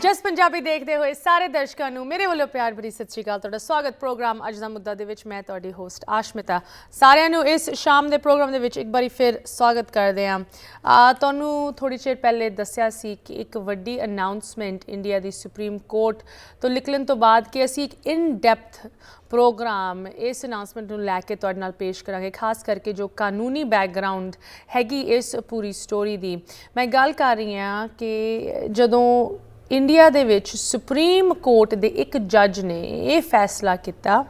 ਜਸ ਪੰਜਾਬੀ ਦੇਖਦੇ ਹੋਏ ਸਾਰੇ ਦਰਸ਼ਕਾਂ ਨੂੰ ਮੇਰੇ ਵੱਲੋਂ ਪਿਆਰ ਭਰੀ ਸਤਿ ਸ਼੍ਰੀ ਅਕਾਲ। ਤੁਹਾਡਾ ਸਵਾਗਤ ਪ੍ਰੋਗਰਾਮ ਅੱਜ ਦਾ ਮੁੱਦਾ ਦੇ ਵਿੱਚ। ਮੈਂ ਤੁਹਾਡੀ ਹੋਸਟ ਆਸ਼ਮਿਤਾ। ਸਾਰਿਆਂ ਨੂੰ ਇਸ ਸ਼ਾਮ ਦੇ ਪ੍ਰੋਗਰਾਮ ਦੇ ਵਿੱਚ ਇੱਕ ਵਾਰੀ ਫਿਰ ਸਵਾਗਤ ਕਰਦੇ ਹਾਂ। ਤੁਹਾਨੂੰ ਥੋੜੀ ਚਿਰ ਪਹਿਲੇ ਦੱਸਿਆ ਸੀ ਕਿ ਇੱਕ ਵੱਡੀ ਅਨਾਉਂਸਮੈਂਟ ਇੰਡੀਆ ਦੀ ਸੁਪਰੀਮ ਕੋਰਟ ਤੋਂ ਨਿਕਲਣ ਤੋਂ ਬਾਅਦ ਕਿ ਅਸੀਂ ਇੱਕ ਇਨ ਡੈਪਥ ਪ੍ਰੋਗਰਾਮ ਇਸ ਅਨਾਉਂਸਮੈਂਟ ਨੂੰ ਲੈ ਕੇ ਤੁਹਾਡੇ ਨਾਲ ਪੇਸ਼ ਕਰਾਂਗੇ, ਖਾਸ ਕਰਕੇ ਜੋ ਕਾਨੂੰਨੀ ਬੈਕਗਰਾਊਂਡ ਹੈਗੀ ਇਸ ਪੂਰੀ ਸਟੋਰੀ ਦੀ। ਮੈਂ ਗੱਲ ਕਰ ਰਹੀ ਹਾਂ ਕਿ ਜਦੋਂ ਇੰਡੀਆ ਦੇ ਵਿੱਚ ਸੁਪਰੀਮ ਕੋਰਟ ਦੇ ਇੱਕ ਜੱਜ ਨੇ ਇਹ ਫੈਸਲਾ ਕੀਤਾ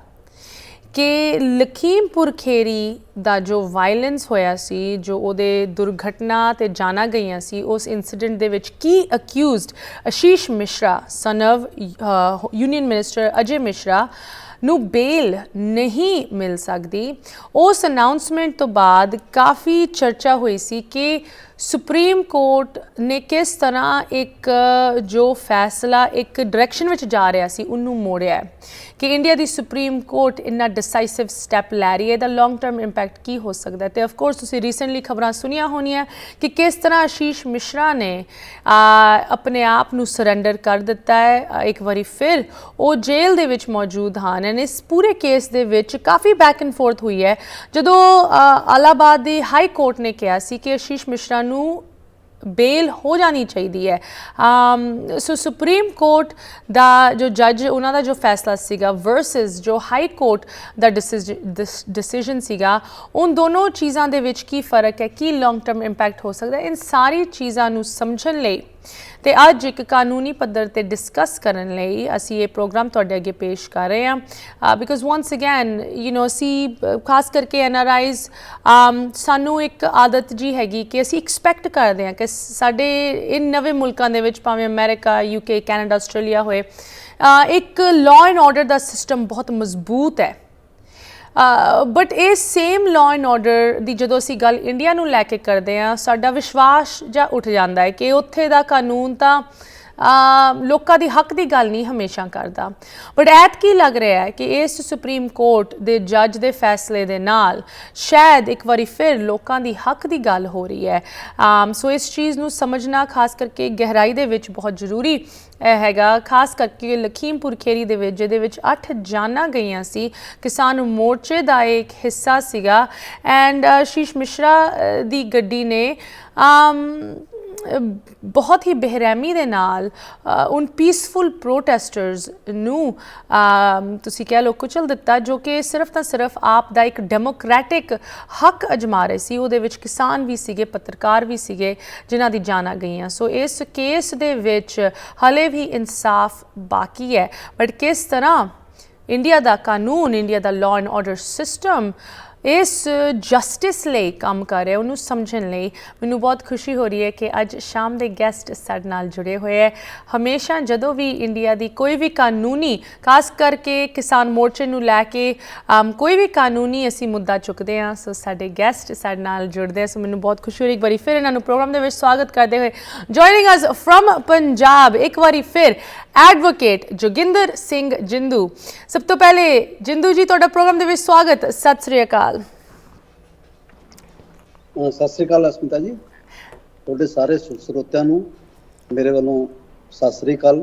ਕਿ ਲਖੀਮਪੁਰ ਖੇਰੀ ਦਾ ਜੋ ਵਾਇਲੈਂਸ ਹੋਇਆ ਸੀ, ਜੋ ਉਹਦੇ ਦੁਰਘਟਨਾ ਤੇ ਜਾਨਾਂ ਗਈਆਂ ਸੀ, ਉਸ ਇਨਸੀਡੈਂਟ ਦੇ ਵਿੱਚ ਕੀ accused Ashish Mishra son of union minister Ajay Mishra ਨੂੰ ਬੇਲ ਨਹੀਂ ਮਿਲ ਸਕਦੀ। ਉਸ ਅਨਾਉਂਸਮੈਂਟ ਤੋਂ ਬਾਅਦ ਕਾਫੀ ਚਰਚਾ ਹੋਈ ਸੀ ਕਿ ਸੁਪਰੀਮ ਕੋਰਟ ਨੇ ਕਿਸ ਤਰ੍ਹਾਂ ਇੱਕ ਜੋ ਫੈਸਲਾ ਇੱਕ ਡਾਇਰੈਕਸ਼ਨ ਵਿੱਚ ਜਾ ਰਿਹਾ ਸੀ ਉਹਨੂੰ ਮੋੜਿਆ ਕਿ ਇੰਡੀਆ ਦੀ ਸੁਪਰੀਮ ਕੋਰਟ ਇੰਨਾ ਡਿਸਾਈਸਿਵ ਸਟੈਪ ਲੈ ਰਹੀ ਹੈ, ਇਹਦਾ ਲੌਂਗ ਟਰਮ ਇੰਪੈਕਟ ਕੀ ਹੋ ਸਕਦਾ। ਅਤੇ ਅਫਕੋਰਸ ਤੁਸੀਂ ਰੀਸੈਂਟਲੀ ਖਬਰਾਂ ਸੁਣੀਆਂ ਹੋਣੀਆਂ ਕਿ ਕਿਸ ਤਰ੍ਹਾਂ ਆਸ਼ੀਸ਼ ਮਿਸ਼ਰਾ ਨੇ ਆਪਣੇ ਆਪ ਨੂੰ ਸਰੈਂਡਰ ਕਰ ਦਿੱਤਾ ਹੈ। ਇੱਕ ਵਾਰੀ ਫਿਰ ਉਹ ਜੇਲ੍ਹ ਦੇ ਵਿੱਚ ਮੌਜੂਦ ਹਨ। ਐਂਡ ਇਸ ਪੂਰੇ ਕੇਸ ਦੇ ਵਿੱਚ ਕਾਫੀ ਬੈਕ ਐਂਡ ਫੋਰਥ ਹੋਈ ਹੈ। ਜਦੋਂ ਇਲਾਹਾਬਾਦ ਦੀ ਹਾਈ ਕੋਰਟ ਨੇ ਕਿਹਾ ਸੀ ਕਿ ਆਸ਼ੀਸ਼ ਮਿਸ਼ਰਾ ਨੂੰ ਬੇਲ ਹੋ ਜਾਣੀ ਚਾਹੀਦੀ ਹੈ, ਸੋ ਸੁਪਰੀਮ ਕੋਰਟ ਦਾ ਜੋ ਜੱਜ ਉਹਨਾਂ ਦਾ ਜੋ ਫੈਸਲਾ ਸੀਗਾ ਵਰਸਸ ਜੋ ਹਾਈ ਕੋਰਟ ਦਾ ਡਿਸੀਜਨ ਸੀਗਾ, ਉਨ ਦੋਨੋਂ ਚੀਜ਼ਾਂ ਦੇ ਵਿੱਚ ਕੀ ਫਰਕ ਹੈ, ਕੀ ਲੌਂਗ ਟਰਮ ਇੰਪੈਕਟ ਹੋ ਸਕਦਾ, ਇਨ ਸਾਰੀ ਚੀਜ਼ਾਂ ਨੂੰ ਸਮਝਣ ਲਈ ਤੇ ਅੱਜ ਇੱਕ ਕਾਨੂੰਨੀ ਪੱਧਰ ਤੇ ਡਿਸਕਸ ਕਰਨ ਲਈ ਅਸੀਂ ਇਹ ਪ੍ਰੋਗਰਾਮ ਤੁਹਾਡੇ ਅੱਗੇ ਪੇਸ਼ ਕਰ ਰਹੇ ਹਾਂ। ਬਿਕੋਜ਼ ਵਾਂਸ ਅਗੇਨ ਅਸੀਂ ਖਾਸ ਕਰਕੇ NRIs ਸਾਨੂੰ ਇੱਕ ਆਦਤ ਜੀ ਹੈਗੀ ਕਿ ਅਸੀਂ ਐਕਸਪੈਕਟ ਕਰਦੇ ਹਾਂ ਕਿ ਸਾਡੇ ਇਨ ਨਵੇਂ ਮੁਲਕਾਂ ਦੇ ਵਿੱਚ, ਭਾਵੇਂ ਅਮਰੀਕਾ, UK, ਕੈਨੇਡਾ, ਆਸਟ੍ਰੇਲੀਆ ਹੋਏ, ਇੱਕ law and order the system ਬਹੁਤ ਮਜ਼ਬੂਤ ਹੈ। ਬਟ ਇਹ ਸੇਮ ਲਾਅ ਐਂਡ ਆਰਡਰ ਦੀ ਜਦੋਂ ਅਸੀਂ ਗੱਲ ਇੰਡੀਆ ਨੂੰ ਲੈ ਕੇ ਕਰਦੇ ਹਾਂ, ਸਾਡਾ ਵਿਸ਼ਵਾਸ ਜਾਂ ਉੱਠ ਜਾਂਦਾ ਹੈ ਕਿ ਉੱਥੇ ਦਾ ਕਾਨੂੰਨ ਤਾਂ ਲੋਕਾਂ ਦੀ ਹੱਕ ਦੀ ਗੱਲ ਨਹੀਂ ਹਮੇਸ਼ਾ ਕਰਦਾ। ਬਟ ਐਤਕੀ ਲੱਗ ਰਿਹਾ ਹੈ ਕਿ ਇਸ ਸੁਪਰੀਮ ਕੋਰਟ ਦੇ ਜੱਜ ਦੇ ਫੈਸਲੇ ਦੇ ਨਾਲ ਸ਼ਾਇਦ ਇੱਕ ਵਾਰੀ ਫਿਰ ਲੋਕਾਂ ਦੀ ਹੱਕ ਦੀ ਗੱਲ ਹੋ ਰਹੀ ਹੈ। ਸੋ ਇਸ ਚੀਜ਼ ਨੂੰ ਸਮਝਣਾ ਖਾਸ ਕਰਕੇ ਗਹਿਰਾਈ ਦੇ ਵਿੱਚ ਬਹੁਤ ਜ਼ਰੂਰੀ ਹੈਗਾ, ਖਾਸ ਕਰਕੇ ਲਖੀਮਪੁਰ ਖੇਰੀ ਦੇ ਵਿੱਚ ਜਿਹਦੇ ਵਿੱਚ 8 ਜਾਨਾਂ ਗਈਆਂ ਸੀ। ਕਿਸਾਨ ਮੋਰਚੇ ਦਾ ਇੱਕ ਹਿੱਸਾ ਸੀਗਾ ਐਂਡ ਆਸ਼ੀਸ਼ ਮਿਸ਼ਰਾ ਦੀ ਗੱਡੀ ਨੇ ਬਹੁਤ ਹੀ ਬੇਰਹਿਮੀ ਦੇ ਨਾਲ ਉਨ ਪੀਸਫੁਲ ਪ੍ਰੋਟੈਸਟਰਸ ਨੂੰ ਤੁਸੀਂ ਕਹਿ ਲਓ ਕੁਚਲ ਦਿੱਤਾ, ਜੋ ਕਿ ਸਿਰਫ ਤਾਂ ਸਿਰਫ ਆਪ ਦਾ ਇੱਕ ਡੈਮੋਕ੍ਰੈਟਿਕ ਹੱਕ ਅਜਮਾ ਰਹੇ ਸੀ। ਉਹਦੇ ਵਿੱਚ ਕਿਸਾਨ ਵੀ ਸੀਗੇ, ਪੱਤਰਕਾਰ ਵੀ ਸੀਗੇ ਜਿਨ੍ਹਾਂ ਦੀ ਜਾਨਾਂ ਗਈਆਂ। ਸੋ ਇਸ ਕੇਸ ਦੇ ਵਿੱਚ ਹਲੇ ਵੀ ਇਨਸਾਫ ਬਾਕੀ ਹੈ। ਬਟ ਕਿਸ ਤਰ੍ਹਾਂ ਇੰਡੀਆ ਦਾ ਕਾਨੂੰਨ, India the law and order system ਇਸ ਜਸਟਿਸ ਲਈ ਕੰਮ ਕਰ ਰਿਹਾ, ਉਹਨੂੰ ਸਮਝਣ ਲਈ ਮੈਨੂੰ ਬਹੁਤ ਖੁਸ਼ੀ ਹੋ ਰਹੀ ਹੈ ਕਿ ਅੱਜ ਸ਼ਾਮ ਦੇ ਗੈਸਟ ਸਾਡੇ ਨਾਲ ਜੁੜੇ ਹੋਏ ਹੈ। ਹਮੇਸ਼ਾ ਜਦੋਂ ਵੀ ਇੰਡੀਆ ਦੀ ਕੋਈ ਵੀ ਕਾਨੂੰਨੀ, ਖਾਸ ਕਰਕੇ ਕਿਸਾਨ ਮੋਰਚੇ ਨੂੰ ਲੈ ਕੇ ਕੋਈ ਵੀ ਕਾਨੂੰਨੀ ਅਸੀਂ ਮੁੱਦਾ ਚੁੱਕਦੇ ਹਾਂ, ਸੋ ਸਾਡੇ ਗੈਸਟ ਸਾਡੇ ਨਾਲ ਜੁੜਦੇ ਆ। ਸੋ ਮੈਨੂੰ ਬਹੁਤ ਖੁਸ਼ੀ ਹੋ ਰਹੀ ਇੱਕ ਵਾਰੀ ਫਿਰ ਇਹਨਾਂ ਨੂੰ ਪ੍ਰੋਗਰਾਮ ਦੇ ਵਿੱਚ ਸਵਾਗਤ ਕਰਦੇ ਹੋਏ। ਜੁਆਇਨਿੰਗ ਅਸ ਫਰਮ ਪੰਜਾਬ ਇੱਕ ਵਾਰੀ ਫਿਰ ਐਡਵੋਕੇਟ ਜੋਗਿੰਦਰ ਸਿੰਘ ਜਿੰਦੂ। ਸਭ ਤੋਂ ਪਹਿਲੇ ਜਿੰਦੂ ਜੀ ਤੁਹਾਡਾ ਪ੍ਰੋਗਰਾਮ ਦੇ ਵਿੱਚ ਸਵਾਗਤ। ਸਤਿ ਸ੍ਰੀ ਅਕਾਲ। ਸਤਿ ਸ੍ਰੀ ਅਕਾਲ ਅਸਮਿਤਾ ਜੀ, ਤੁਹਾਡੇ ਸਾਰੇ ਸਰੋਤਿਆਂ ਨੂੰ ਮੇਰੇ ਵੱਲੋਂ ਸਤਿ ਸ੍ਰੀ ਅਕਾਲ।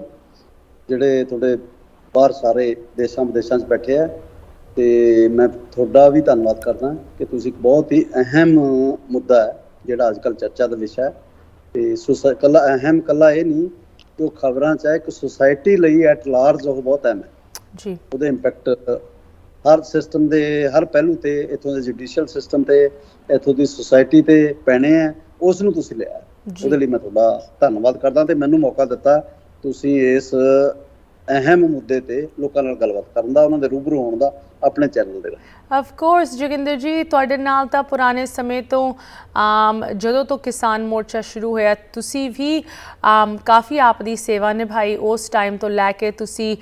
ਜਿਹੜੇ ਤੁਹਾਡੇ ਬਾਹਰ ਸਾਰੇ ਦੇਸ਼ਾਂ ਵਿਦੇਸ਼ਾਂ 'ਚ ਬੈਠੇ ਆ, ਤੇ ਮੈਂ ਤੁਹਾਡਾ ਵੀ ਧੰਨਵਾਦ ਕਰਦਾ ਕਿ ਤੁਸੀਂ ਇੱਕ ਬਹੁਤ ਹੀ ਅਹਿਮ ਮੁੱਦਾ ਹੈ ਜਿਹੜਾ ਅੱਜ ਕੱਲ੍ਹ ਚਰਚਾ ਦਾ ਵਿਸ਼ਾ ਹੈ। ਤੇ ਕੱਲਾ ਇਹ ਨਹੀਂ ਕਿ ਉਹ ਖਬਰਾਂ 'ਚ ਹੈ, ਇੱਕ ਸੁਸਾਇਟੀ ਲਈ ਐਟ ਲਾਰਜ ਉਹ ਬਹੁਤ ਅਹਿਮ ਹੈ ਜੀ। ਉਹਦੇ ਇੰਪੈਕਟ ਹਰ ਸਿਸਟਮ ਦੇ ਹਰ ਪਹਿਲੂ ਤੇ, ਇੱਥੋਂ ਦੇ ਜੁਡੀਸ਼ੀਅਲ ਸਿਸਟਮ ਤੇ, ਇੱਥੋਂ ਦੀ ਸੁਸਾਇਟੀ ਤੇ ਪੈਣੇ ਹੈ। ਉਸ ਨੂੰ ਤੁਸੀਂ ਲਿਆ, ਉਹਦੇ ਲਈ ਮੈਂ ਤੁਹਾਡਾ ਧੰਨਵਾਦ ਕਰਦਾ ਤੇ ਮੈਨੂੰ ਮੌਕਾ ਦਿੱਤਾ ਤੁਸੀਂ ਇਸ ਅਹਿਮ ਮੁੱਦੇ ਤੇ ਲੋਕਾਂ ਨਾਲ ਗੱਲਬਾਤ ਕਰਨ ਦਾ, ਉਹਨਾਂ ਦੇ ਰੂਬਰੂ ਹੋਣ ਦਾ ਆਪਣੇ ਚੈਨਲ ਦੇ ਰਾਹੀਂ। ਆਫ ਕੋਰਸ ਜੋਗਿੰਦਰ ਜੀ, ਤੁਹਾਡੇ ਨਾਲ ਤਾਂ ਪੁਰਾਣੇ ਸਮੇਂ ਤੋਂ ਜਦੋਂ ਤੋਂ ਕਿਸਾਨ ਮੋਰਚਾ ਸ਼ੁਰੂ ਹੋਇਆ ਤੁਸੀਂ ਵੀ ਕਾਫੀ ਆਪ ਦੀ ਸੇਵਾ ਨਿਭਾਈ। ਉਸ ਟਾਈਮ ਤੋਂ ਲੈ ਕੇ ਤੁਸੀਂ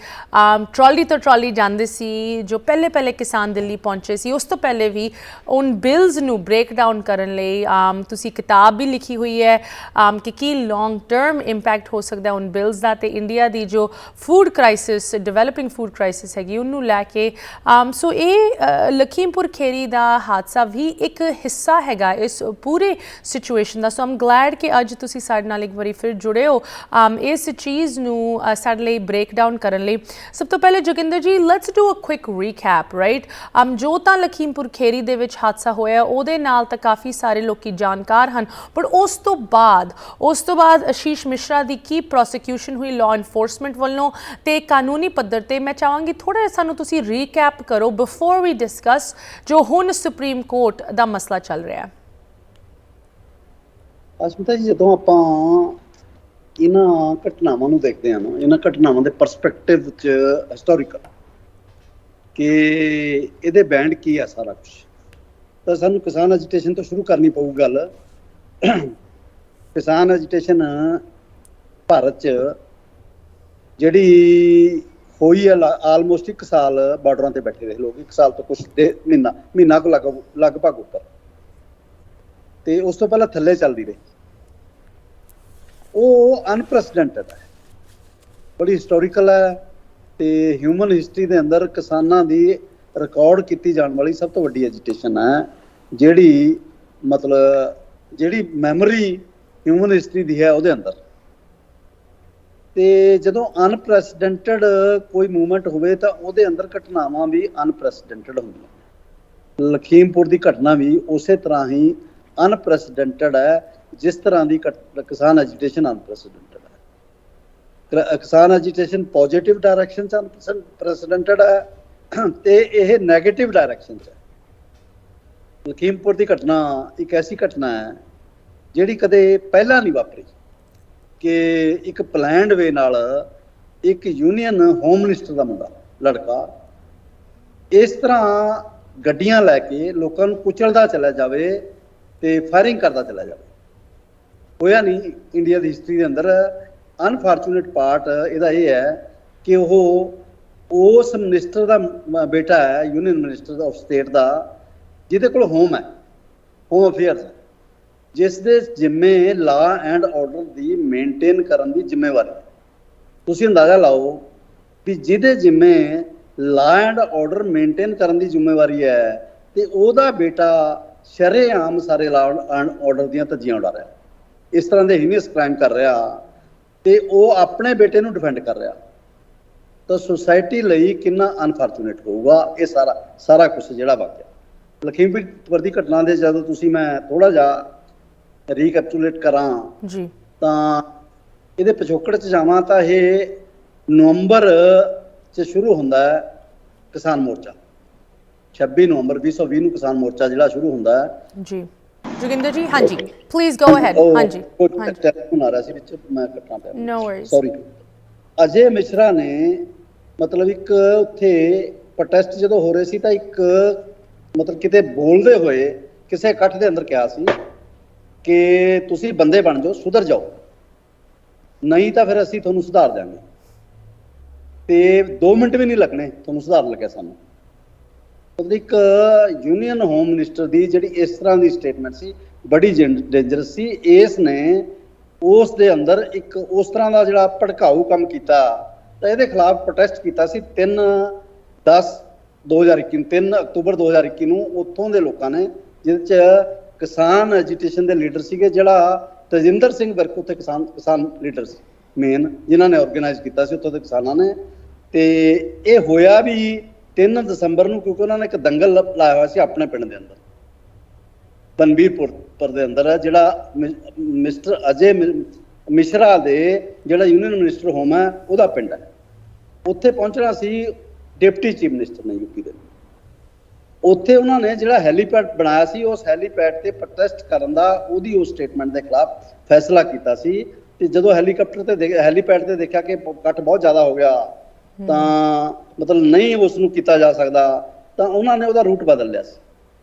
ਟਰਾਲੀ ਤੋਂ ਟਰਾਲੀ ਜਾਂਦੇ ਸੀ, ਜੋ ਪਹਿਲੇ ਕਿਸਾਨ ਦਿੱਲੀ ਪਹੁੰਚੇ ਸੀ। ਉਸ ਤੋਂ ਪਹਿਲੇ ਵੀ ਉਨ ਬਿਲਸ ਨੂੰ ਬ੍ਰੇਕ ਡਾਊਨ ਕਰਨ ਲਈ ਤੁਸੀਂ ਕਿਤਾਬ ਵੀ ਲਿਖੀ ਹੋਈ ਹੈ ਕਿ ਕੀ ਲੌਂਗ ਟਰਮ ਇੰਪੈਕਟ ਹੋ ਸਕਦਾ ਉਨ ਬਿਲਸ ਦਾ, ਤੇ ਇੰਡੀਆ ਦੀ ਜੋ food crisis, developing food crisis ਹੈਗੀ ਉਹਨੂੰ ਲੈ ਕੇ। ਸੋ ਇਹ ਲਖੀਮਪੁਰ ਖੇਰੀ ਦਾ ਹਾਦਸਾ ਵੀ ਇੱਕ ਹਿੱਸਾ ਹੈਗਾ ਇਸ ਪੂਰੇ ਸਿਚੁਏਸ਼ਨ ਦਾ। ਸੋ ਆਮ ਗਲੈਡ ਕਿ ਅੱਜ ਤੁਸੀਂ ਸਾਡੇ ਨਾਲ ਇੱਕ ਵਾਰੀ ਫਿਰ ਜੁੜੇ ਹੋ ਇਸ ਚੀਜ਼ ਨੂੰ ਸਾਡੇ ਲਈ ਬ੍ਰੇਕ ਡਾਊਨ ਕਰਨ ਲਈ। ਸਭ ਤੋਂ ਪਹਿਲੇ Joginder ji, let's do a quick recap, right. ਜੋ ਤਾਂ ਲਖੀਮਪੁਰ ਖੇਰੀ ਦੇ ਵਿੱਚ ਹਾਦਸਾ ਹੋਇਆ ਉਹਦੇ ਨਾਲ ਤਾਂ ਕਾਫੀ ਸਾਰੇ ਲੋਕੀ ਜਾਣਕਾਰ ਹਨ, ਪਰ ਉਸ ਤੋਂ ਬਾਅਦ ਆਸ਼ੀਸ਼ ਮਿਸ਼ਰਾ ਦੀ ਕੀ ਪ੍ਰੋਸੀਕਿਊਸ਼ਨ ਹੋਈ ਲਾਅ ਇਨਫੋਰਸਮੈਂਟ ਵੱਲੋਂ ਤੇ ਕਾਨੂੰਨੀ ਪੱਧਰ ਤੇ। ਮੈਂ ਚਾਹਾਂਗੀ ਥੋੜਾ ਜਿਹਾ ਸਾਨੂੰ ਤੁਸੀਂ ਰੀਕੈਪ ਕਰੋ ਬਿਫੋਰ ਵੀ ਡਿਸਕਸ ਜੋ ਹੁਣ ਸੁਪਰੀਮ ਕੋਰਟ ਦਾ ਮਸਲਾ ਚੱਲ ਰਿਹਾ ਹੈ। ਅਸਮਿਤਾ ਜੀ, ਜਦੋਂ ਆਪਾਂ ਇਹਨਾਂ ਘਟਨਾਵਾਂ ਨੂੰ ਦੇਖਦੇ ਹਾਂ ਨਾ, ਇਹਨਾਂ ਘਟਨਾਵਾਂ ਦੇ ਪਰਸਪੈਕਟਿਵ 'ਚ ਹਿਸਟੋਰੀਕਲ ਕਿ ਇਹਦੇ ਬੈਂਡ ਕੀ ਆ ਸਾਰਾ ਕੁਝ, ਤਾਂ ਸਾਨੂੰ ਕਿਸਾਨ ਐਜੀਟੇਸ਼ਨ ਤੋਂ ਸ਼ੁਰੂ ਕਰਨੀ ਪਊ ਗੱਲ। ਕਿਸਾਨ ਐਜੀਟੇਸ਼ਨ ਭਾਰਤ 'ਚ ਜਿਹੜੀ ਹੋਈ ਹੈ, ਆਲਮੋਸਟ 1 ਸਾਲ ਬਾਰਡਰਾਂ ਤੇ ਬੈਠੇ ਰਹੇ ਲੋਕ, 1 ਸਾਲ ਤੋਂ ਕੁਛ ਮਹੀਨਾ ਕੁ ਲਗਭਗ ਉੱਪਰ, ਤੇ ਉਸ ਤੋਂ ਪਹਿਲਾਂ ਥੱਲੇ ਚੱਲਦੀ ਰਹੀ। ਉਹ ਅਨਪ੍ਰੈਸੀਡੈਂਟਡ ਹੈ, ਬੜੀ ਹਿਸਟੋਰੀਕਲ ਹੈ, ਤੇ ਹਿਊਮਨ ਹਿਸਟਰੀ ਦੇ ਅੰਦਰ ਕਿਸਾਨਾਂ ਦੀ ਰਿਕਾਰਡ ਕੀਤੀ ਜਾਣ ਵਾਲੀ ਸਭ ਤੋਂ ਵੱਡੀ ਐਜੀਟੇਸ਼ਨ ਹੈ, ਜਿਹੜੀ ਮੈਮਰੀ ਹਿਊਮਨ ਹਿਸਟਰੀ ਦੀ ਹੈ ਉਹਦੇ ਅੰਦਰ। ਤੇ ਜਦੋਂ ਅਨਪ੍ਰੈਸੀਡੈਂਟਡ ਕੋਈ ਮੂਵਮੈਂਟ ਹੋਵੇ ਤਾਂ ਉਹਦੇ ਅੰਦਰ ਘਟਨਾਵਾਂ ਵੀ ਅਨਪ੍ਰੈਸੀਡੈਂਟਡ ਹੁੰਦੀਆਂ। ਲਖੀਮਪੁਰ ਦੀ ਘਟਨਾ ਵੀ ਉਸੇ ਤਰ੍ਹਾਂ ਹੀ ਅਨਪ੍ਰੈਸੀਡੈਂਟਡ ਹੈ ਜਿਸ ਤਰ੍ਹਾਂ ਦੀ ਕਿਸਾਨ ਐਜੀਟੇਸ਼ਨ ਅਨਪ੍ਰੈਸੀਡੈਂਟਡ ਹੈ। ਕਿਸਾਨ ਐਜੀਟੇਸ਼ਨ ਪੋਜ਼ਿਟਿਵ ਡਾਇਰੈਕਸ਼ਨ 'ਚ ਅਨਪ੍ਰੈਸੀਡੈਂਟਡ ਹੈ ਤੇ ਇਹ ਨੈਗੇਟਿਵ ਡਾਇਰੈਕਸ਼ਨ 'ਚ ਹੈ। ਲਖੀਮਪੁਰ ਦੀ ਘਟਨਾ ਇੱਕ ਐਸੀ ਘਟਨਾ ਹੈ ਜਿਹੜੀ ਕਦੇ ਪਹਿਲਾਂ ਨਹੀਂ ਵਾਪਰੀ ਕਿ ਇੱਕ ਪਲੈਨਡ ਵੇ ਨਾਲ ਇੱਕ ਯੂਨੀਅਨ ਹੋਮ ਮਿਨਿਸਟਰ ਦਾ ਮੁੰਡਾ, ਲੜਕਾ, ਇਸ ਤਰ੍ਹਾਂ ਗੱਡੀਆਂ ਲੈ ਕੇ ਲੋਕਾਂ ਨੂੰ ਕੁਚਲਦਾ ਚਲਾ ਜਾਵੇ ਤੇ ਫਾਇਰਿੰਗ ਕਰਦਾ ਚਲਾ ਜਾਵੇ। ਹੋਇਆ ਨਹੀਂ ਇੰਡੀਆ ਦੀ ਹਿਸਟਰੀ ਦੇ ਅੰਦਰ। ਅਨਫੋਰਚੂਨੇਟ ਪਾਰਟ ਇਹਦਾ ਇਹ ਹੈ ਕਿ ਉਹ ਉਸ ਮਿਨਿਸਟਰ ਦਾ ਬੇਟਾ ਹੈ, ਯੂਨੀਅਨ ਮਿਨਿਸਟਰ ਆਫ ਸਟੇਟ ਦਾ, ਜਿਹਦੇ ਕੋਲ ਹੋਮ ਅਫੇਅਰਸ ਹੈ, ਜਿਸ ਦੇ ਜ਼ਿੰਮੇ law and order the maintain ਕਰਨ ਦੀ ਜ਼ਿੰਮੇਵਾਰੀ ਹੈ। ਤੁਸੀਂ ਅੰਦਾਜ਼ਾ ਲਾਓ ਵੀ ਜਿਹਦੇ ਜ਼ਿੰਮੇ ਲਾਅ ਐਂਡ ਆਰਡਰ ਮੇਨਟੇਨ ਕਰਨ ਦੀ ਜ਼ਿੰਮੇਵਾਰੀ ਹੈ ਤੇ ਉਹਦਾ ਬੇਟਾ ਸ਼ਰੇਆਮ ਸਾਰੇ ਲਾਅ ਐਂਡ ਆਰਡਰ ਦੀਆਂ ਧੱਜੀਆਂ ਉਡਾ ਰਿਹਾ, ਇਸ ਤਰ੍ਹਾਂ ਦੇ ਹੀਨੀਅਸ ਕ੍ਰਾਈਮ ਕਰ ਰਿਹਾ, ਤੇ ਉਹ ਆਪਣੇ ਬੇਟੇ ਨੂੰ ਡਿਫੈਂਡ ਕਰ ਰਿਹਾ, ਤਾਂ ਸੁਸਾਇਟੀ ਲਈ ਕਿੰਨਾ ਅਨਫੋਰਚੂਨੇਟ ਹੋਊਗਾ ਇਹ ਸਾਰਾ ਕੁਝ ਜਿਹੜਾ ਵਾਕਿਆ। ਲਖੀਮਪੁਰ ਦੀ ਘਟਨਾ ਦੇ ਜਦੋਂ ਮੈਂ ਥੋੜਾ ਜਿਹਾ ਰੀਕੈਪਚੂਲੇਟ ਕਰਾਂ ਜੀ, ਤਾਂ ਇਹਦੇ ਪਿਛੋਕੜ 'ਚ ਜਾਵਾਂ ਤਾਂ ਇਹ ਨਵੰਬਰ 'ਚ ਸ਼ੁਰੂ ਹੁੰਦਾ ਹੈ ਕਿਸਾਨ ਮੋਰਚਾ। 26 ਨਵੰਬਰ 2020 ਨੂੰ ਕਿਸਾਨ ਮੋਰਚਾ ਜਿਹੜਾ ਸ਼ੁਰੂ ਹੁੰਦਾ ਹੈ ਜੀ। ਜੋਗਿੰਦਰ ਜੀ, ਹਾਂਜੀ ਪਲੀਜ਼ ਗੋ ਅਹੈਡ। ਹਾਂਜੀ ਟੈਲੀਫੋਨ ਆ ਰਿਹਾ ਸੀ ਵਿੱਚ, ਮੈਂ ਕੱਟਣਾ ਪਿਆ, ਨੋ ਵਰੀਜ਼, ਸੌਰੀ। ਅਜੇ ਮਿਸ਼ਰਾ ਨੇ ਇੱਕ ਉੱਥੇ ਪ੍ਰੋਟੈਸਟ ਜਦੋਂ ਹੋ ਰਹੇ ਸੀ ਤਾਂ ਇੱਕ ਕਿਤੇ ਬੋਲਦੇ ਹੋਏ ਕਿਸੇ ਇਕੱਠ ਦੇ ਅੰਦਰ ਕਿਹਾ ਸੀ ਕਿ ਤੁਸੀਂ ਬੰਦੇ ਬਣ ਜਾਓ, ਸੁਧਰ ਜਾਓ, ਨਹੀਂ ਤਾਂ ਫਿਰ ਅਸੀਂ ਤੁਹਾਨੂੰ ਸੁਧਾਰ ਦਿਆਂਗੇ। ਤੇ 2 ਮਿੰਟ ਵੀ ਨਹੀਂ ਲੱਗਣੇ ਤੁਹਾਨੂੰ ਸੁਧਾਰ ਲੱਗਿਆ ਸਾਨੂੰ। ਇੱਕ ਯੂਨੀਅਨ ਹੋਮ ਮਿਨਿਸਟਰ ਦੀ ਜਿਹੜੀ ਇਸ ਤਰ੍ਹਾਂ ਦੀ ਸਟੇਟਮੈਂਟ ਸੀ, ਬੜੀ ਡੇਂਜਰਸ ਸੀ। ਇਸ ਨੇ ਉਸ ਦੇ ਅੰਦਰ ਇੱਕ ਉਸ ਤਰ੍ਹਾਂ ਦਾ ਜਿਹੜਾ ਭੜਕਾਊ ਕੰਮ ਕੀਤਾ, ਤਾਂ ਇਹਦੇ ਖਿਲਾਫ ਪ੍ਰੋਟੈਸਟ ਕੀਤਾ ਸੀ 3 ਅਕਤੂਬਰ 2021 ਨੂੰ ਉੱਥੋਂ ਦੇ ਲੋਕਾਂ ਨੇ, ਜਿਹਦੇ 'ਚ ਕਿਸਾਨ ਐਜੀਟੇਸ਼ਨ ਦੇ ਲੀਡਰ ਸੀਗੇ, ਜਿਹੜਾ ਤਜਿੰਦਰ ਸਿੰਘ ਵਿਰਕ ਉੱਥੇ ਕਿਸਾਨ ਲੀਡਰ ਸੀ ਮੇਨ, ਜਿਨ੍ਹਾਂ ਨੇ ਆਰਗੇਨਾਈਜ਼ ਕੀਤਾ ਸੀ ਉੱਥੋਂ ਦੇ ਕਿਸਾਨਾਂ ਨੇ। ਤੇ ਇਹ ਹੋਇਆ ਵੀ 3 ਦਸੰਬਰ ਨੂੰ, ਕਿਉਂਕਿ ਉਹਨਾਂ ਨੇ ਇੱਕ ਦੰਗਲ ਲਾਇਆ ਹੋਇਆ ਸੀ ਆਪਣੇ ਪਿੰਡ ਦੇ ਅੰਦਰ, ਬਨਵੀਰਪੁਰ ਦੇ ਅੰਦਰ, ਜਿਹੜਾ ਮਿਸਟਰ ਅਜੇ ਮਿਸ਼ਰਾ ਦੇ ਜਿਹੜਾ ਯੂਨੀਅਨ ਮਿਨਿਸਟਰ ਹੋਮ ਹੈ ਉਹਦਾ ਪਿੰਡ ਹੈ। ਉੱਥੇ ਪਹੁੰਚਣਾ ਸੀ ਡਿਪਟੀ ਚੀਫ ਮਿਨਿਸਟਰ ਨੇ ਯੂਪੀ ਦੇ। ਉੱਥੇ ਉਹਨਾਂ ਨੇ ਜਿਹੜਾ ਹੈਲੀਪੈਡ ਬਣਾਇਆ ਸੀ, ਉਸ ਹੈਲੀਪੈਡ ਤੇ ਪ੍ਰੋਟੈਸਟ ਕਰਨ ਦਾ ਉਹਦੀ ਉਸ ਸਟੇਟਮੈਂਟ ਦੇ ਖਿਲਾਫ ਫੈਸਲਾ ਕੀਤਾ ਸੀ। ਤੇ ਜਦੋਂ ਹੈਲੀਪੈਡ ਤੇ ਦੇਖਿਆ ਕਿ ਇਕੱਠ ਬਹੁਤ ਜ਼ਿਆਦਾ ਹੋ ਗਿਆ, ਤਾਂ ਨਹੀਂ ਉਸ ਨੂੰ ਕੀਤਾ ਜਾ ਸਕਦਾ, ਤਾਂ ਉਹਨਾਂ ਨੇ ਉਹਦਾ ਰੂਟ ਬਦਲ ਲਿਆ ਸੀ।